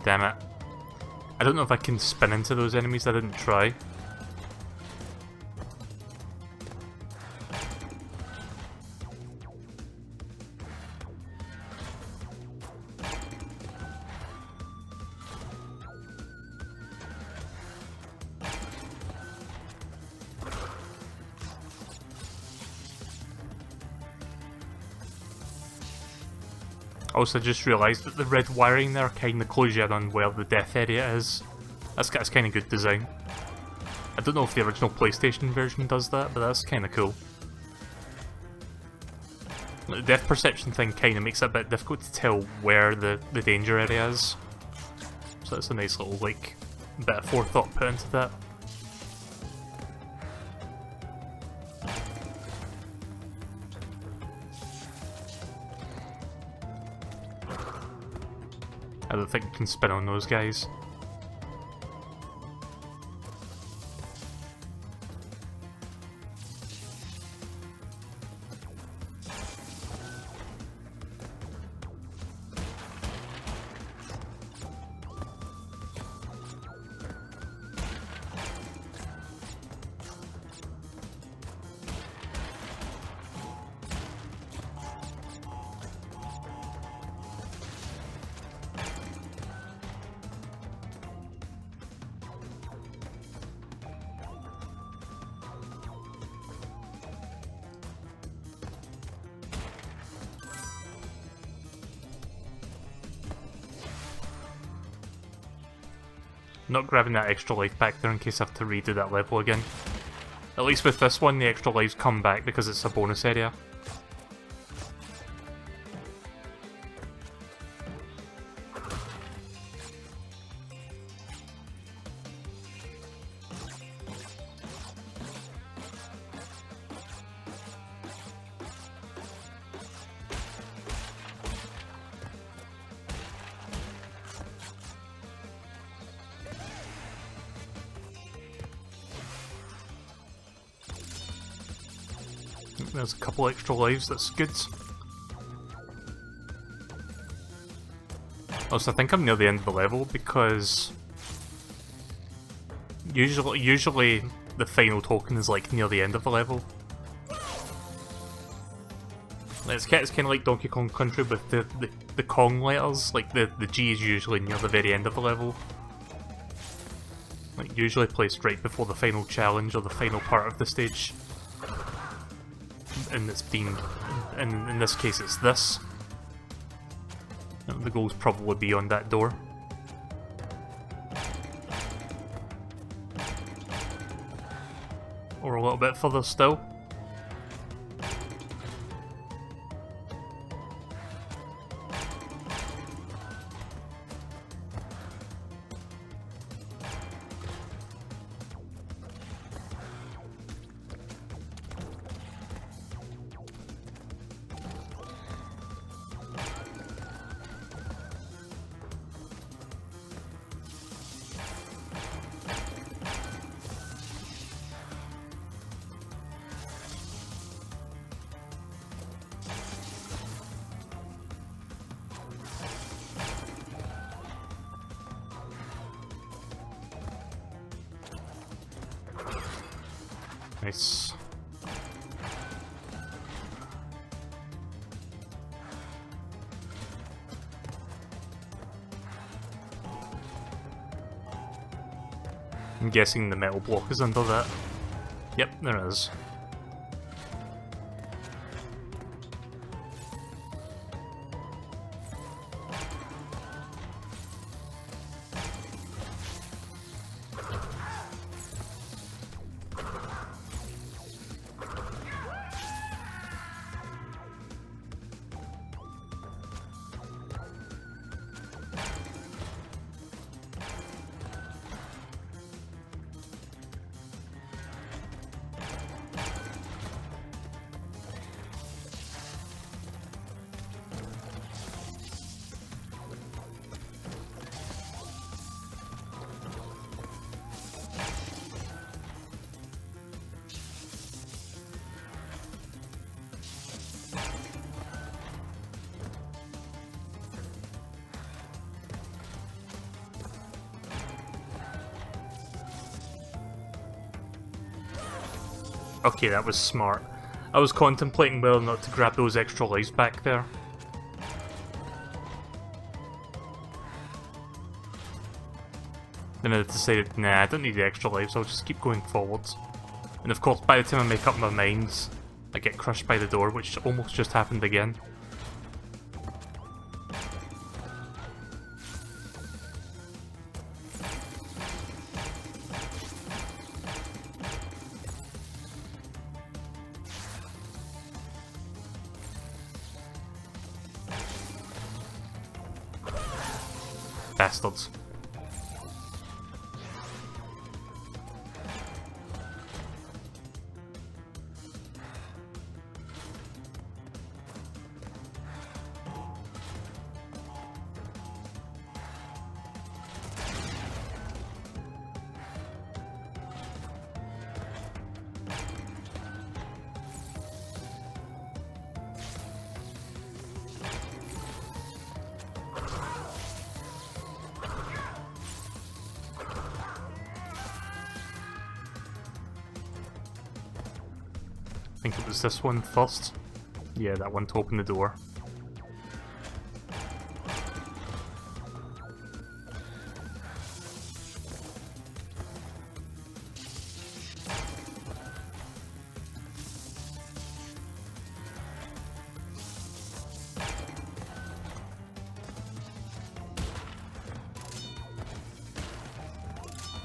Damn it. I don't know if I can spin into those enemies, I didn't try. Also, just realised that the red wiring there kind of clues you in on where the death area is. That's kind of good design. I don't know if the original PlayStation version does that, but that's kind of cool. The depth perception thing kind of makes it a bit difficult to tell where the danger area is. So that's a nice little, like, bit of forethought put into that. I don't think you can spin on those guys. Not grabbing that extra life back there in case I have to redo that level again. At least with this one, the extra lives come back because it's a bonus area. There's a couple extra lives, that's good. Also, I think I'm near the end of the level because usually the final token is like near the end of the level. It's kind of like Donkey Kong Country with the Kong letters, like the G is usually near the very end of the level. Like usually placed right before the final challenge or the final part of the stage. And it's been, in this case it's this. The goal's probably beyond that door. Or a little bit further still. Nice. I'm guessing the metal block is under that. Yep, there is. Okay, that was smart. I was contemplating whether or not to grab those extra lives back there. Then I decided, nah, I don't need the extra lives, I'll just keep going forwards. And of course, by the time I make up my mind, I get crushed by the door, which almost just happened again. Bastards. I think it was this one first. Yeah, that one to open the door.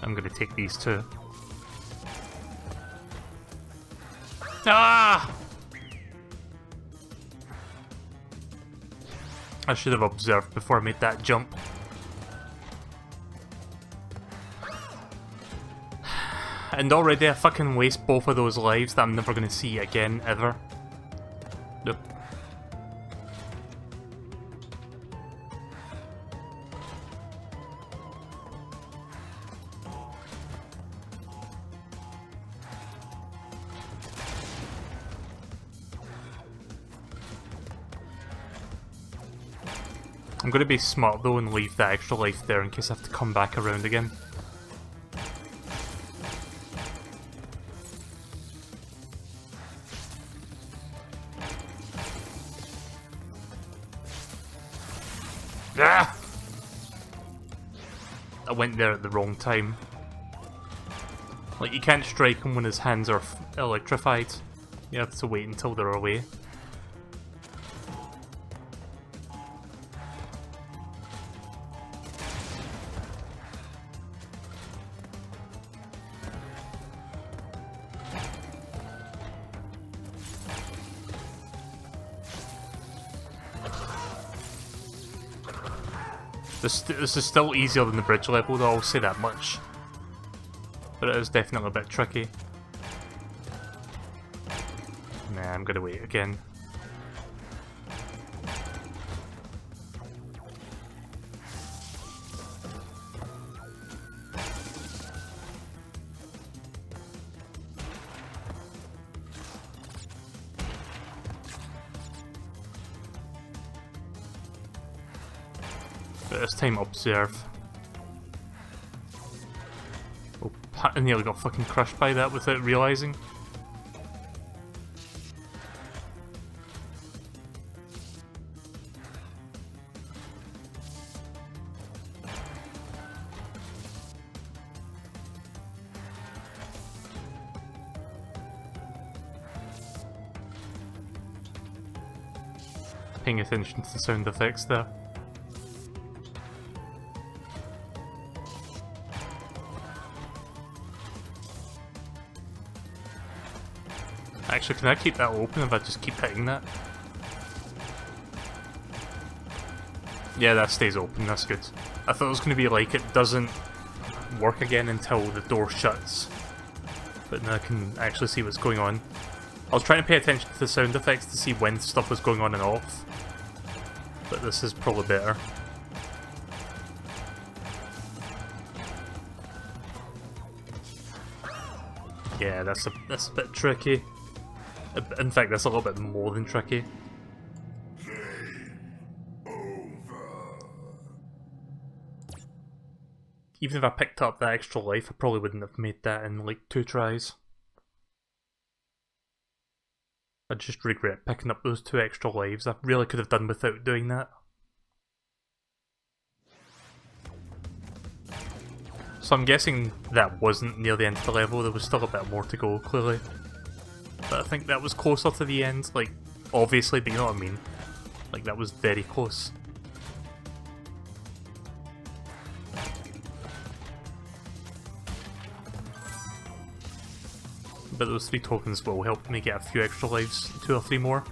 I'm gonna take these two. Ah! I should have observed before I made that jump. And already I fucking waste both of those lives that I'm never gonna see again, ever. Nope. I'm gonna be smart though and leave that extra life there in case I have to come back around again. Ah! I went there at the wrong time. Like, you can't strike him when his hands are electrified. You have to wait until they're away. This is still easier than the bridge level though, I'll say that much. But it is definitely a bit tricky. Nah, I'm gonna wait again. But this time observe. Oh, I nearly got fucking crushed by that without realising. Paying attention to the sound effects there. Actually, can I keep that open if I just keep hitting that? Yeah, that stays open, that's good. I thought it was going to be like it doesn't work again until the door shuts. But now I can actually see what's going on. I was trying to pay attention to the sound effects to see when stuff was going on and off. But this is probably better. Yeah, that's a bit tricky. In fact, that's a little bit more than tricky. Even if I picked up that extra life, I probably wouldn't have made that in like 2 tries. I just regret picking up those 2 extra lives. I really could have done without doing that. So I'm guessing that wasn't near the end of the level, there was still a bit more to go, clearly. But I think that was closer to the end, like, obviously, but you know what I mean? Like, that was very close. But those 3 tokens will help me get a few extra lives, 2 or 3 more.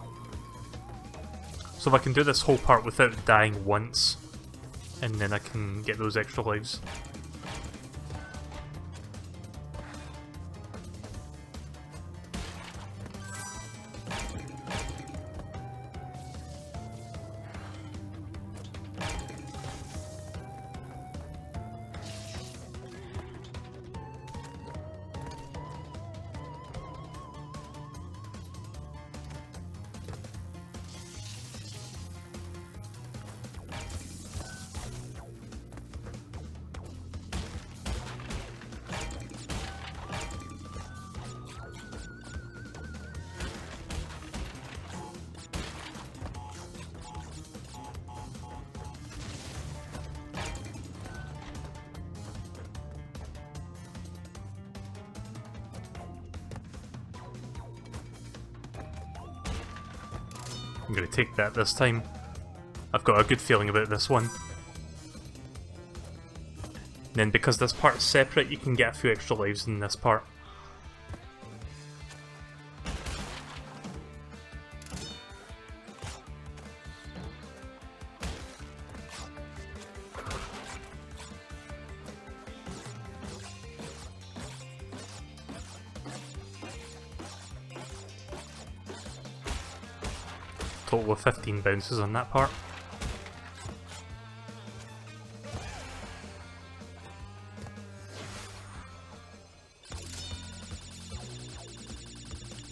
So if I can do this whole part without dying once, and then I can get those extra lives. I'm going to take that this time. I've got a good feeling about this one. Then because this part's separate, you can get a few extra lives in this part. Total of 15 bounces on that part.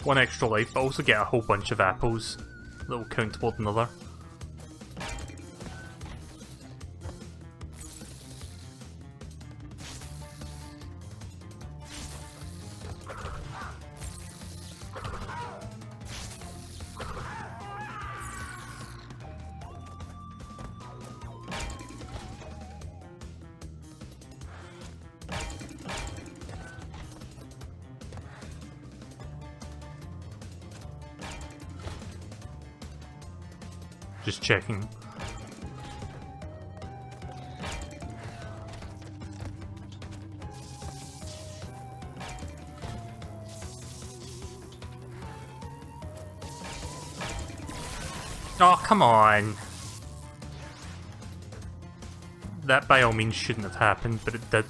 One extra life, but also get a whole bunch of apples that will count toward another. Just checking. Oh, come on! That by all means shouldn't have happened, but it did.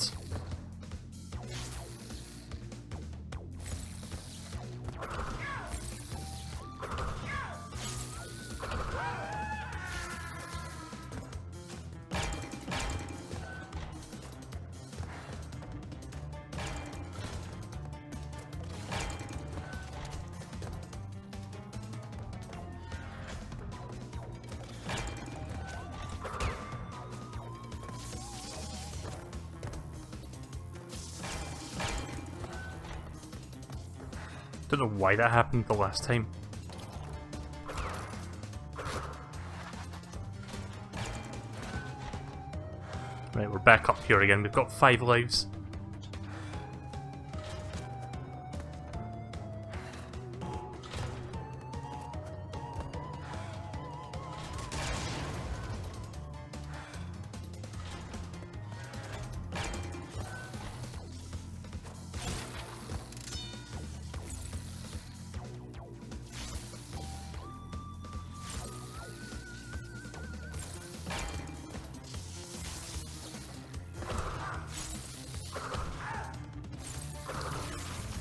Don't know why that happened the last time. Right, we're back up here again. We've got 5 lives.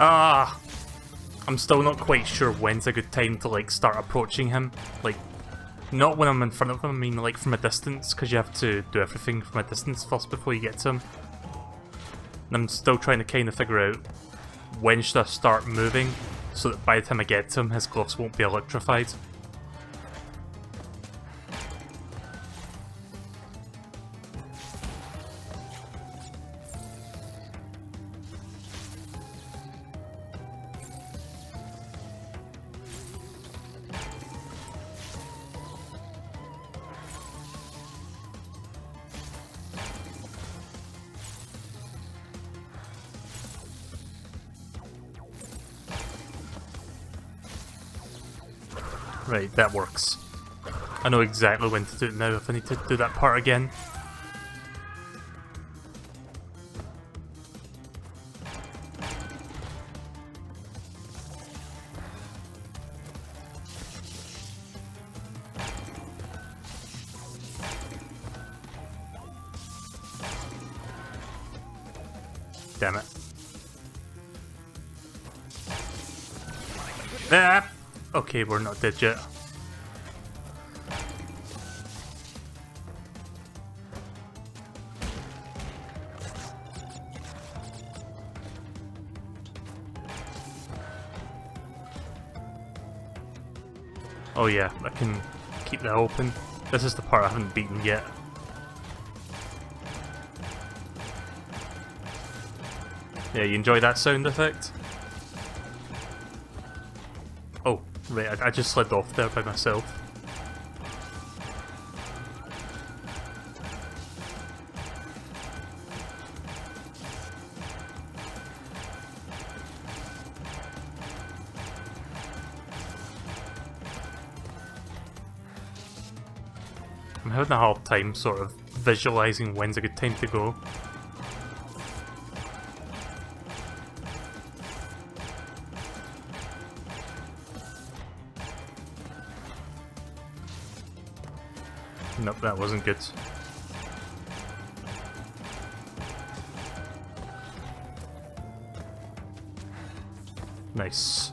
Ah! I'm still not quite sure when's a good time to like start approaching him. Like, not when I'm in front of him, I mean like from a distance, because you have to do everything from a distance first before you get to him. And I'm still trying to kind of figure out when should I start moving, so that by the time I get to him, his gloves won't be electrified. Right, that works. I know exactly when to do it now if I need to do that part again. Damn it. Ah! Okay, we're not dead yet. Oh yeah, I can keep that open. This is the part I haven't beaten yet. Yeah, you enjoy that sound effect? Oh, right, I just slid off there by myself. I'm having a hard time sort of visualising when's a good time to go. Nope, that wasn't good. Nice.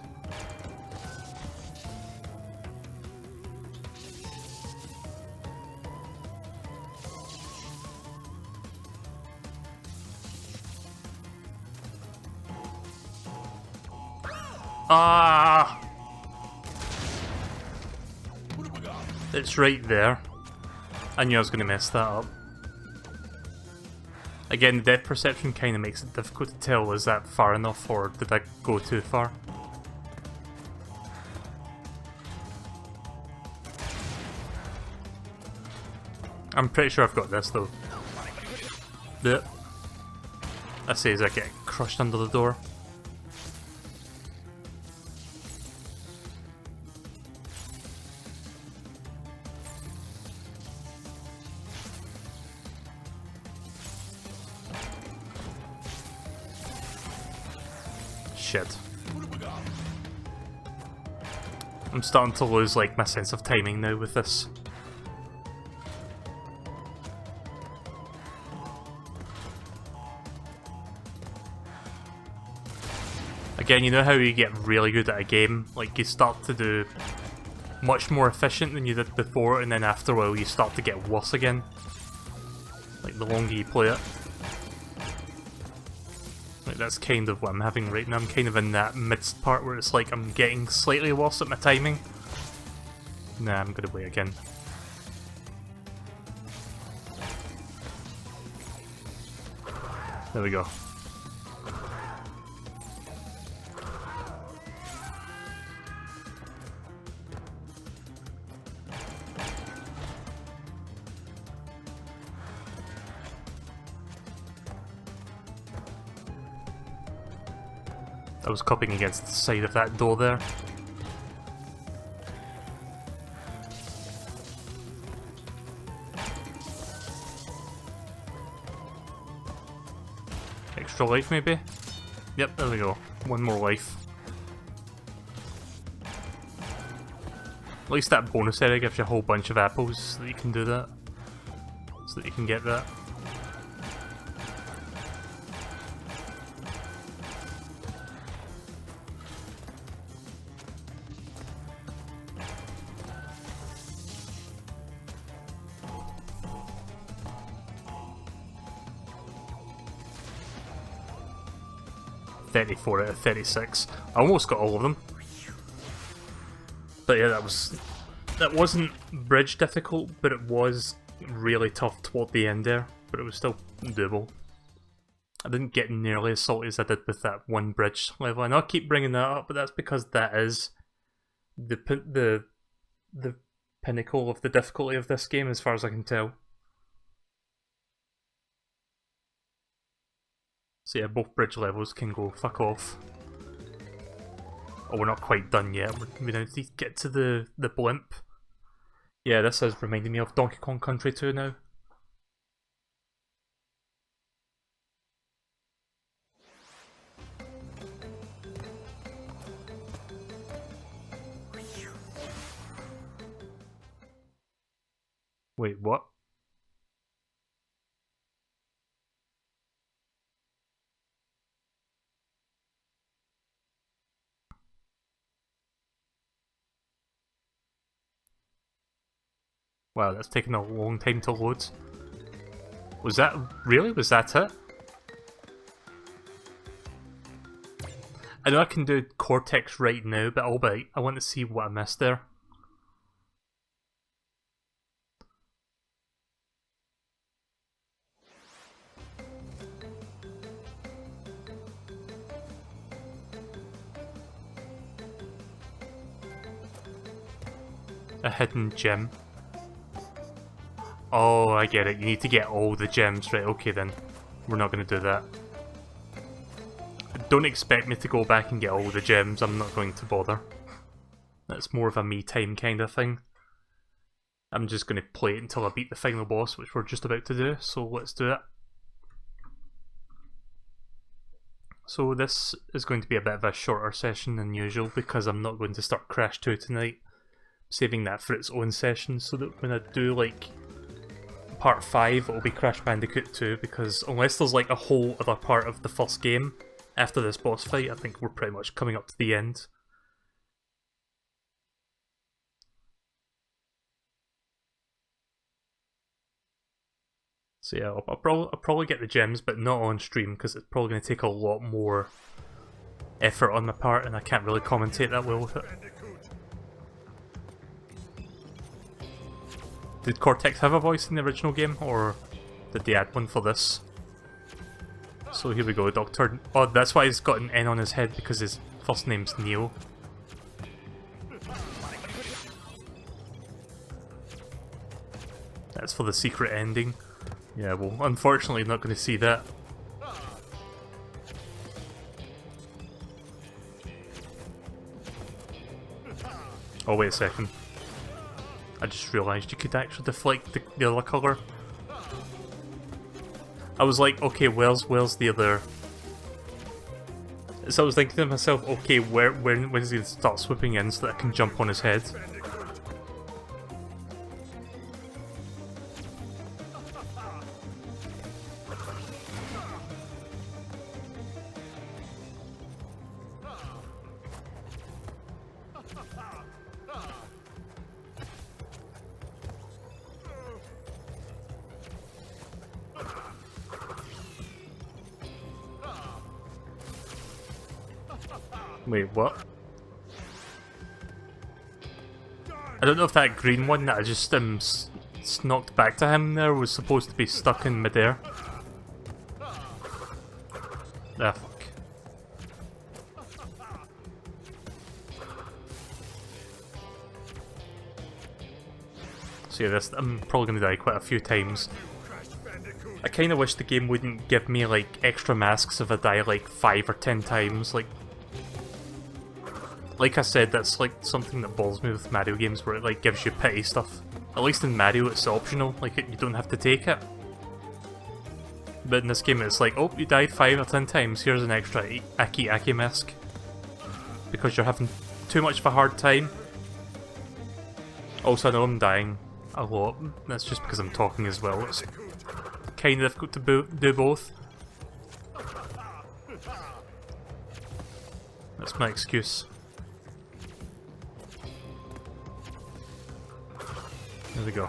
Ah! It's right there. I knew I was going to mess that up. Again, the depth perception kind of makes it difficult to tell, is that far enough or did I go too far? I'm pretty sure I've got this though. Yep. I say as I get crushed under the door. Shit. I'm starting to lose like my sense of timing now with this. Again, you know how you get really good at a game? Like you start to do much more efficient than you did before, and then after a while you start to get worse again. Like the longer you play it. Like that's kind of what I'm having right now. I'm kind of in that midst part where it's like I'm getting slightly worse at my timing. Nah, I'm gonna wait again. There we go. I was copying against the side of that door there. Extra life maybe? Yep, there we go. One more life. At least that bonus area gives you a whole bunch of apples so that you can do that. So that you can get that. .34 out of 36. I almost got all of them. But yeah, that wasn't bridge difficult, but it was really tough toward the end there. But it was still doable. I didn't get nearly as salty as I did with that one bridge level. And I'll keep bringing that up, but that's because that is the pinnacle of the difficulty of this game, as far as I can tell. So yeah, both bridge levels can go fuck off. Oh, we're not quite done yet. We now need to get to the blimp. Yeah, this is reminding me of Donkey Kong Country 2 now. Wait, what? Wow, that's taken a long time to load. Was that... really? Was that it? I know I can do Cortex right now, but I want to see what I missed there. A hidden gem. Oh, I get it. You need to get all the gems. Right, okay then. We're not going to do that. Don't expect me to go back and get all the gems. I'm not going to bother. That's more of a me time kind of thing. I'm just going to play it until I beat the final boss, which we're just about to do. So let's do it. So this is going to be a bit of a shorter session than usual because I'm not going to start Crash 2 tonight. Saving that for its own session so that when I do like part 5 it'll be Crash Bandicoot 2, because unless there's like a whole other part of the first game after this boss fight, I think we're pretty much coming up to the end. So yeah, I'll probably get the gems, but not on stream because it's probably going to take a lot more effort on my part and I can't really commentate that well with it. Did Cortex have a voice in the original game, or did they add one for this? So here we go, Doctor... Oh, that's why he's got an N on his head, because his first name's Neil. That's for the secret ending. Yeah, well, unfortunately not going to see that. Oh, wait a second. I just realised you could actually deflect the other colour. I was like, okay, where's the other... So I was thinking to myself, okay, when is he going to start swooping in so that I can jump on his head? Wait, what? I don't know if that green one that I just knocked back to him there was supposed to be stuck in midair. Ah, fuck. So yeah, I'm probably going to die quite a few times. I kind of wish the game wouldn't give me like extra masks if I die like 5 or 10 times. Like I said, that's like something that bothers me with Mario games, where it like gives you pity stuff. At least in Mario it's optional, like you don't have to take it. But in this game it's like, oh, you died 5 or 10 times, here's an extra Aki mask. Because you're having too much of a hard time. Also, I know I'm dying a lot, that's just because I'm talking as well. It's kind of difficult to do both. That's my excuse. There we go.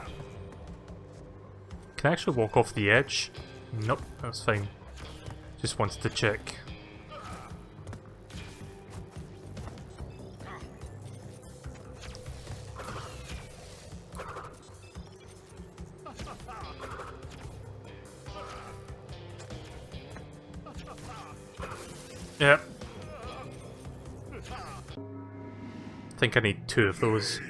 Can I actually walk off the edge? Nope, that's fine. Just wanted to check. Yep. I think I need 2 of those.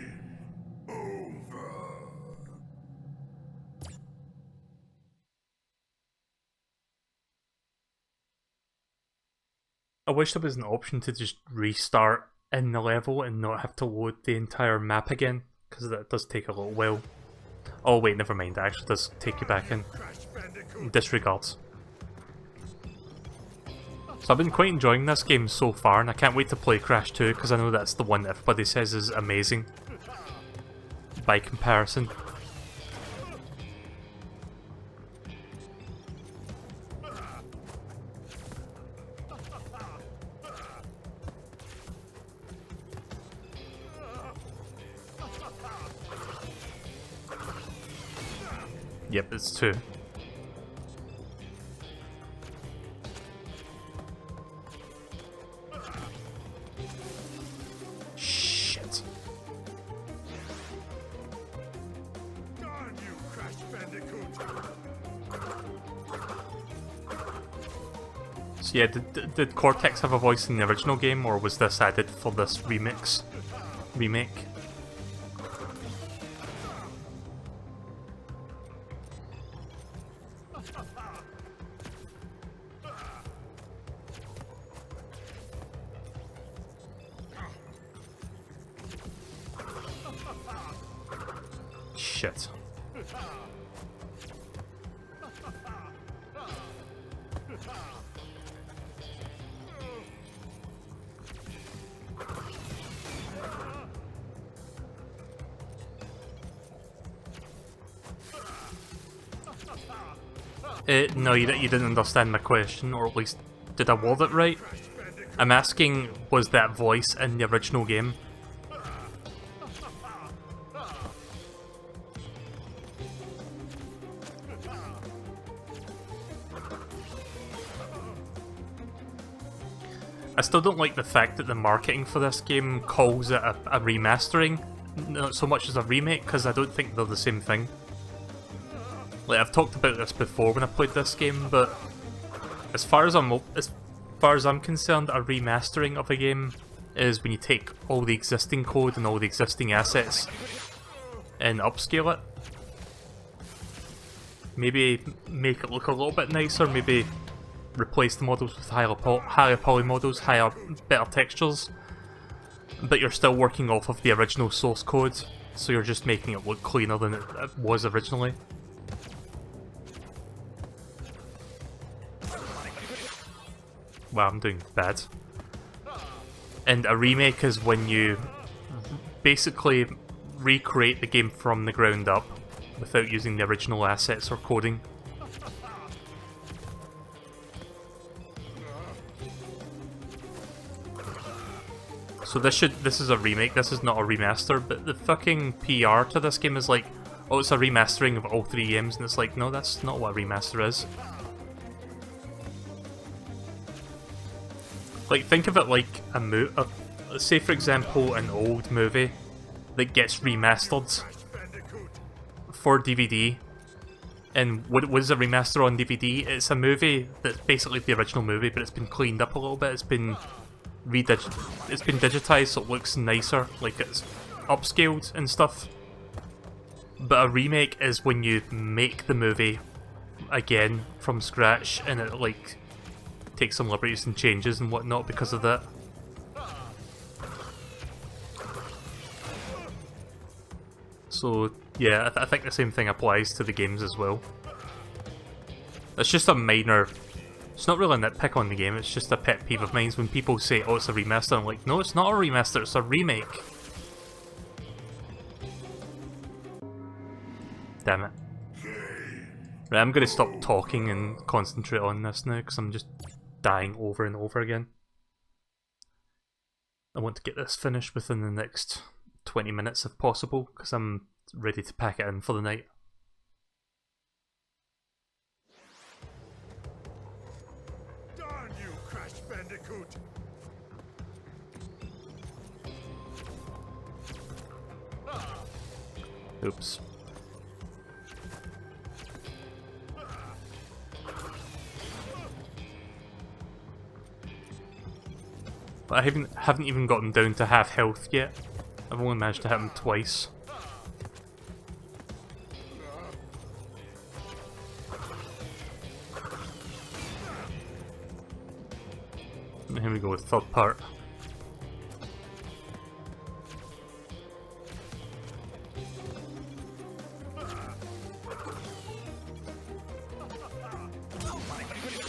I wish there was an option to just restart in the level and not have to load the entire map again, because that does take a little while. Oh wait, never mind, it actually does take you back in. Disregards. So I've been quite enjoying this game so far, and I can't wait to play Crash 2, because I know that's the one that everybody says is amazing. By comparison. Yep, it's 2. Shit. Darn you, Crash Bandicoot! So yeah, did Cortex have a voice in the original game, or was this added for this remake? Shit. No, you didn't understand my question, or at least did I word it right? I'm asking, was that voice in the original game? I still don't like the fact that the marketing for this game calls it a remastering, not so much as a remake, because I don't think they're the same thing. Like, I've talked about this before when I played this game, but as far as I'm concerned, a remastering of a game is when you take all the existing code and all the existing assets and upscale it. Maybe make it look a little bit nicer, maybe replace the models with higher poly models, better textures, but you're still working off of the original source code, so you're just making it look cleaner than it was originally. Wow, I'm doing bad. And a remake is when you basically recreate the game from the ground up without using the original assets or coding. So this is a remake, this is not a remaster, but the fucking PR to this game is like, oh, it's a remastering of all 3 games, and it's like, no, that's not what a remaster is. Like, think of it like say for example an old movie that gets remastered for DVD. And what is a remaster on DVD? It's a movie that's basically the original movie, but it's been cleaned up a little bit, it's been digitized so it looks nicer, like it's upscaled and stuff. But a remake is when you make the movie again from scratch, and it like take some liberties and changes and whatnot because of that. So yeah, I think the same thing applies to the games as well. It's just a minor... It's not really a nitpick on the game, it's just a pet peeve of mine when people say, oh, it's a remaster. I'm like, no, it's not a remaster, it's a remake. Damn it. Right, I'm gonna stop talking and concentrate on this now, because I'm just dying over and over again. I want to get this finished within the next 20 minutes if possible, because I'm ready to pack it in for the night. Darn you, Crash Bandicoot! Oops. But I haven't even gotten down to half health yet. I've only managed to hit him twice. And here we go with third part.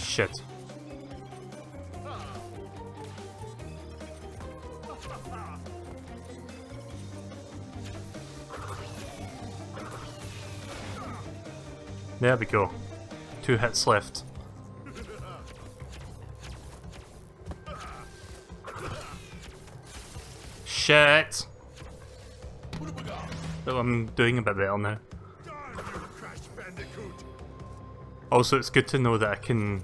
Shit. There we go. 2 hits left. Shit! Oh, I'm doing a bit better now. Darn you, Crash Bandicoot! Also, it's good to know that I can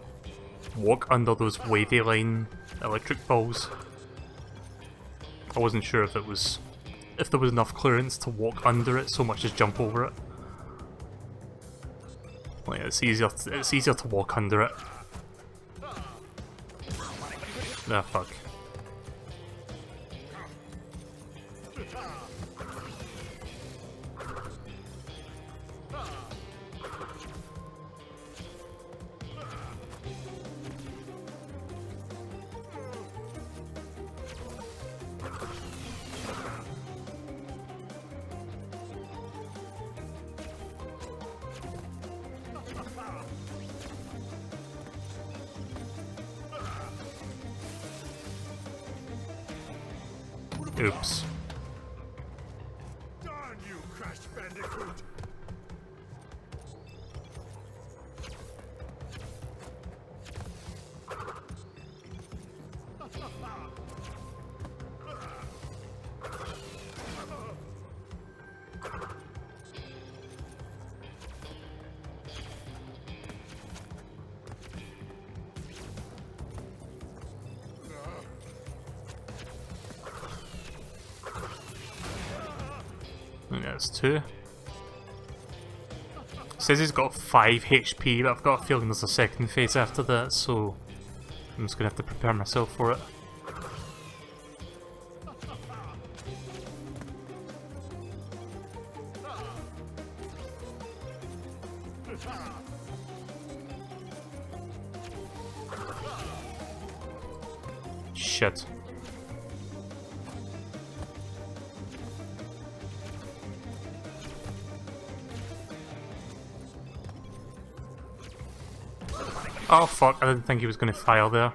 walk under those wavy line electric balls. I wasn't sure if there was enough clearance to walk under it so much as jump over it. Like it's easier to walk under it. Ah, fuck. Oops. Darn you, Crash Bandicoot! I think that's 2. Says he's got 5 HP, but I've got a feeling there's a second phase after that, so I'm just gonna have to prepare myself for it. Shit. Oh fuck, I didn't think he was going to fire there.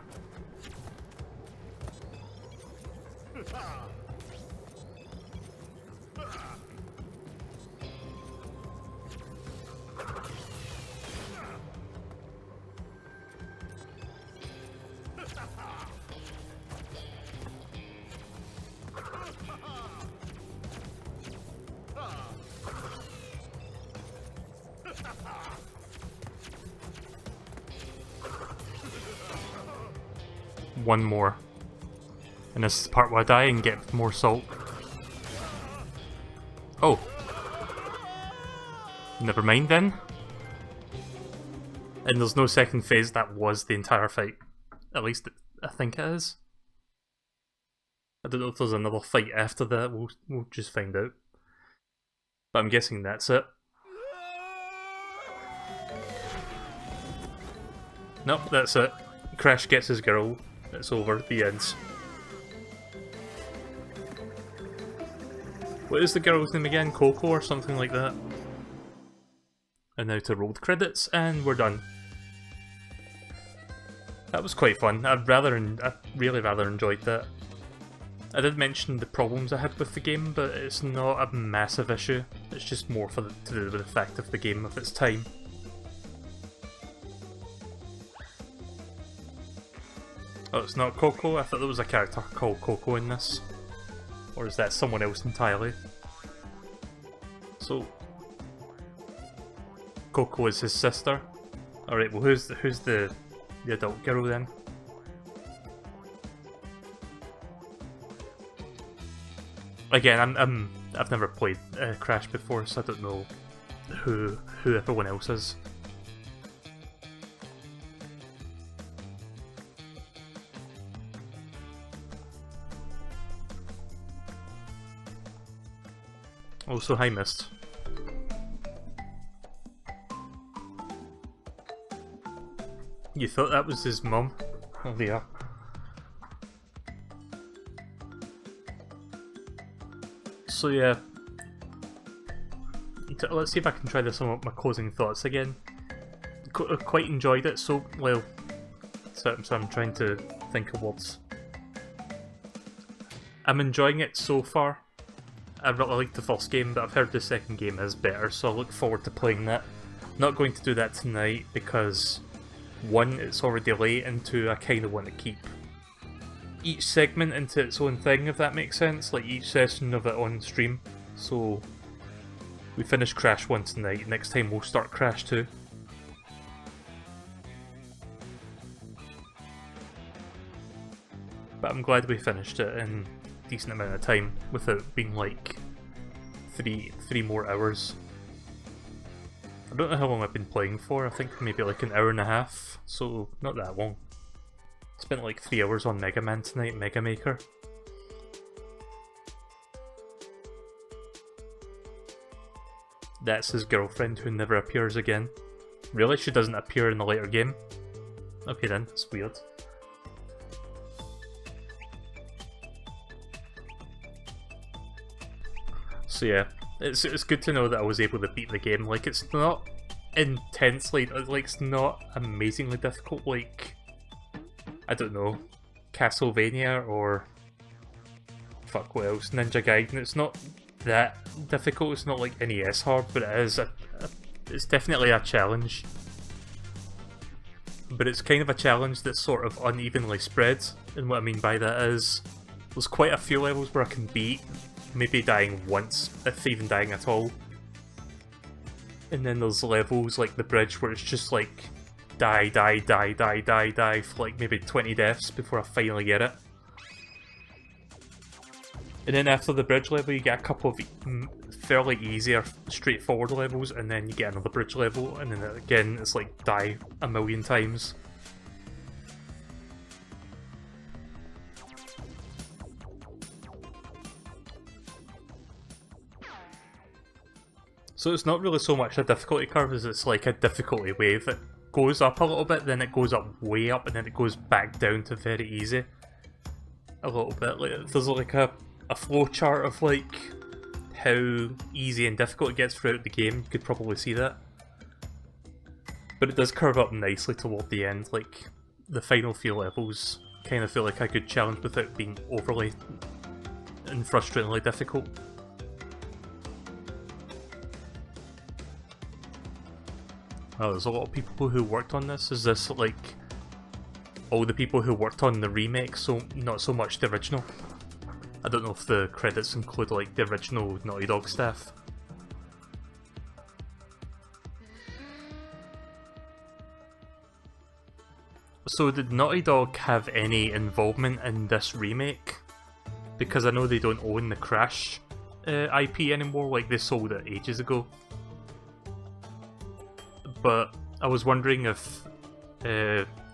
One more. And this is the part where I die and get more salt. Oh. Never mind then. And there's no second phase, that was the entire fight. At least I think it is. I don't know if there's another fight after that, we'll just find out. But I'm guessing that's it. Nope, that's it. Crash gets his girl. It's over. The ends. What is the girl's name again? Coco or something like that? And now to roll the credits, and we're done. That was quite fun. I really rather enjoyed that. I did mention the problems I had with the game, but it's not a massive issue. It's just more to do with the fact of the game of its time. Oh, it's not Coco? I thought there was a character called Coco in this. Or is that someone else entirely? So, Coco is his sister. Alright, well who's the adult girl then? Again, I've never played Crash before, so I don't know who everyone else is. Also, hi Mist. You thought that was his mum? Oh dear. So yeah, let's see if I can try to sum up my closing thoughts again. Quite enjoyed it, so well. So I'm trying to think of words. I'm enjoying it so far. I really liked the first game, but I've heard the second game is better, so I look forward to playing that. Not going to do that tonight because, one, it's already late, and two, I kind of want to keep each segment into its own thing, if that makes sense, like each session of it on stream. So, we finish Crash 1 tonight, next time we'll start Crash 2. But I'm glad we finished it in a decent amount of time without being like three more hours. I don't know how long I've been playing for, I think maybe like an hour and a half, so not that long. Spent like 3 hours on Mega Man tonight, Mega Maker. That's his girlfriend who never appears again. Really? She doesn't appear in the later game? Okay then, it's weird. So yeah, it's good to know that I was able to beat the game. Like, it's not intensely, like, it's not amazingly difficult like, I don't know, Castlevania or fuck what else, Ninja Gaiden. It's not that difficult, it's not like NES hard, but it is it's definitely a challenge. But it's kind of a challenge that's sort of unevenly spread, and what I mean by that is there's quite a few levels where I can beat, maybe dying once, if even dying at all. And then there's levels like the bridge where it's just like die for like maybe 20 deaths before I finally get it. And then after the bridge level you get a couple of fairly easy or straightforward levels, and then you get another bridge level, and then again it's like die a million times. So it's not really so much a difficulty curve as it's like a difficulty wave. It goes up a little bit, then it goes up way up, and then it goes back down to very easy. A little bit. Like, there's like a flow chart of like how easy and difficult it gets throughout the game. You could probably see that. But it does curve up nicely toward the end. Like, the final few levels kind of feel like a good challenge without being overly and frustratingly difficult. Oh, there's a lot of people who worked on this. Is this like all the people who worked on the remake, so not so much the original? I don't know if the credits include like the original Naughty Dog staff. So did Naughty Dog have any involvement in this remake? Because I know they don't own the Crash IP anymore, like they sold it ages ago. But I was wondering if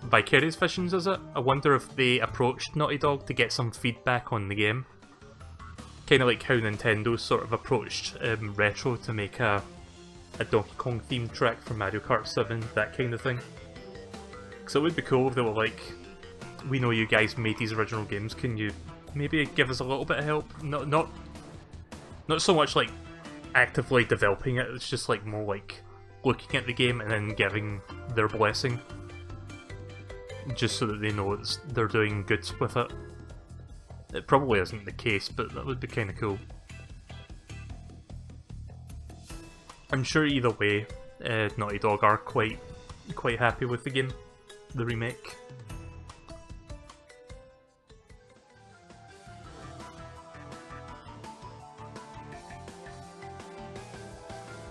Vicarious Visions, is it? I wonder if they approached Naughty Dog to get some feedback on the game. Kind of like how Nintendo sort of approached Retro to make a Donkey Kong themed track for Mario Kart 7, that kind of thing. So it would be cool if they were like, we know you guys made these original games, can you maybe give us a little bit of help? Not so much like actively developing it, it's just like more like looking at the game and then giving their blessing, just so that they know they're doing good with it. It probably isn't the case, but that would be kind of cool. I'm sure either way, Naughty Dog are quite happy with the game, the remake.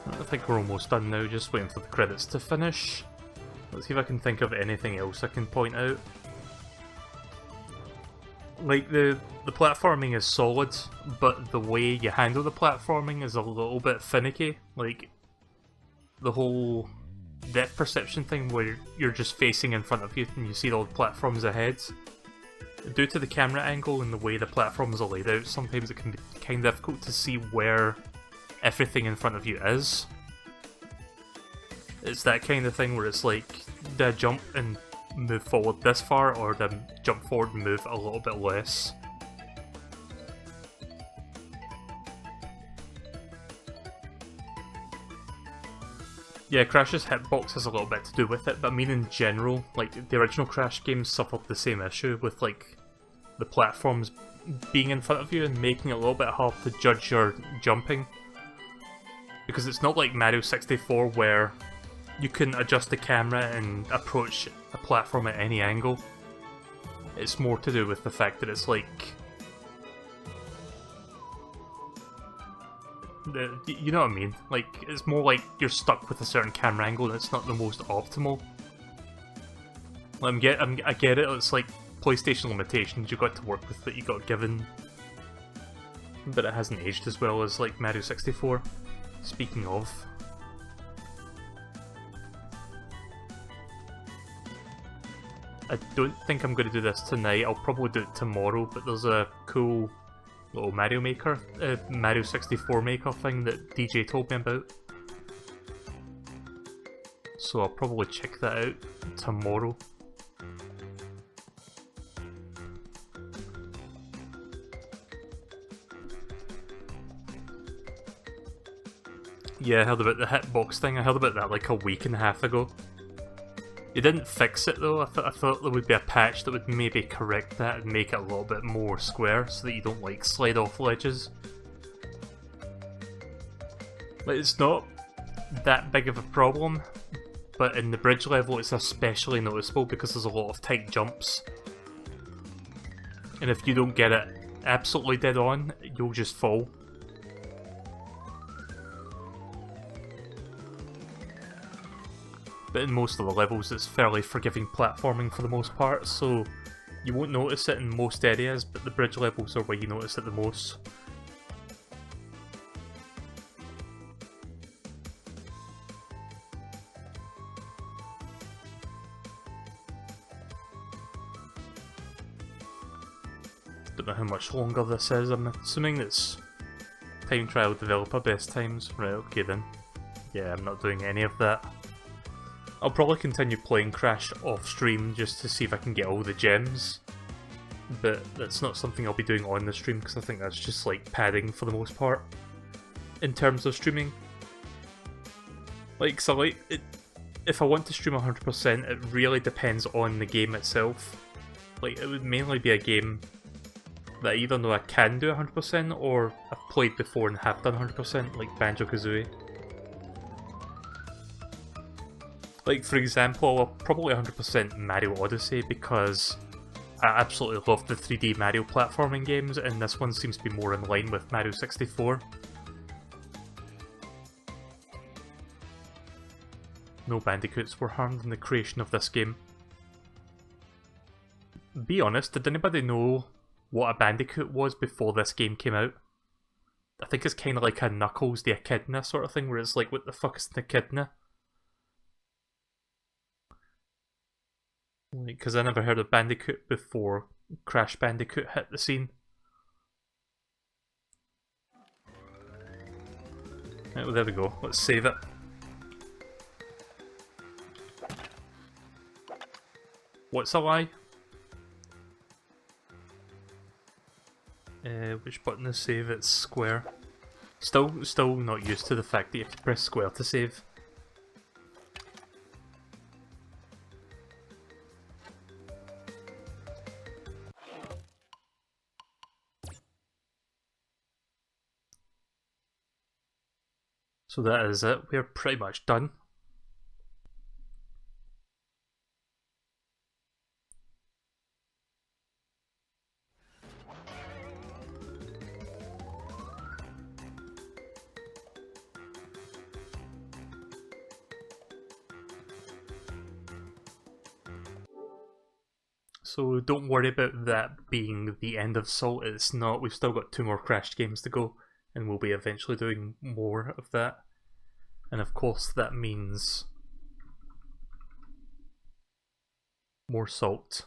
I think we're almost done now, just waiting for the credits to finish. Let's see if I can think of anything else I can point out. Like, the platforming is solid, but the way you handle the platforming is a little bit finicky. Like, the whole depth perception thing where you're just facing in front of you and you see all the platforms ahead. Due to the camera angle and the way the platforms are laid out, sometimes it can be kind of difficult to see where everything in front of you is. It's that kind of thing where it's like, do I jump and move forward this far, or do I jump forward and move a little bit less? Yeah, Crash's hitbox has a little bit to do with it, but I mean in general, like, the original Crash games suffered the same issue with, like, the platforms being in front of you and making it a little bit hard to judge your jumping. Because it's not like Mario 64 where you can adjust the camera and approach a platform at any angle. It's more to do with the fact that it's like... you know what I mean? Like, it's more like you're stuck with a certain camera angle and it's not the most optimal. I get it, it's like PlayStation limitations you got to work with that you got given, but it hasn't aged as well as like Mario 64. Speaking of, I don't think I'm going to do this tonight. I'll probably do it tomorrow, but there's a cool little Mario Maker, Mario 64 Maker thing that DJ told me about. So I'll probably check that out tomorrow. Yeah, I heard about the hitbox thing. I heard about that like a week and a half ago. It didn't fix it though. I thought there would be a patch that would maybe correct that and make it a little bit more square so that you don't like slide off ledges. Like, it's not that big of a problem, but in the bridge level it's especially noticeable because there's a lot of tight jumps. And if you don't get it absolutely dead on, you'll just fall. But in most of the levels it's fairly forgiving platforming for the most part, so you won't notice it in most areas, but the bridge levels are where you notice it the most. Don't know how much longer this is. I'm assuming it's time trial developer best times. Right, okay then. Yeah, I'm not doing any of that. I'll probably continue playing Crash off stream just to see if I can get all the gems, but that's not something I'll be doing on the stream because I think that's just like padding for the most part in terms of streaming. Like, so like, if I want to stream 100%, it really depends on the game itself. Like, it would mainly be a game that I either know I can do 100% or I've played before and have done 100%, like Banjo-Kazooie. Like, for example, I'll probably 100% Mario Odyssey because I absolutely love the 3D Mario platforming games, and this one seems to be more in line with Mario 64. No bandicoots were harmed in the creation of this game. Be honest, did anybody know what a Bandicoot was before this game came out? I think it's kind of like a Knuckles the Echidna sort of thing, where it's like, what the fuck is an echidna? Because I never heard of Bandicoot before Crash Bandicoot hit the scene. Right, well, there we go. Let's save it. What's a lie? Which button is save? It's square. Still not used to the fact that you have to press square to save. So that is it, we're pretty much done. So don't worry about that being the end of Salt, it's not. We've still got 2 more Crash games to go, and we'll be eventually doing more of that. And of course that means more Salt.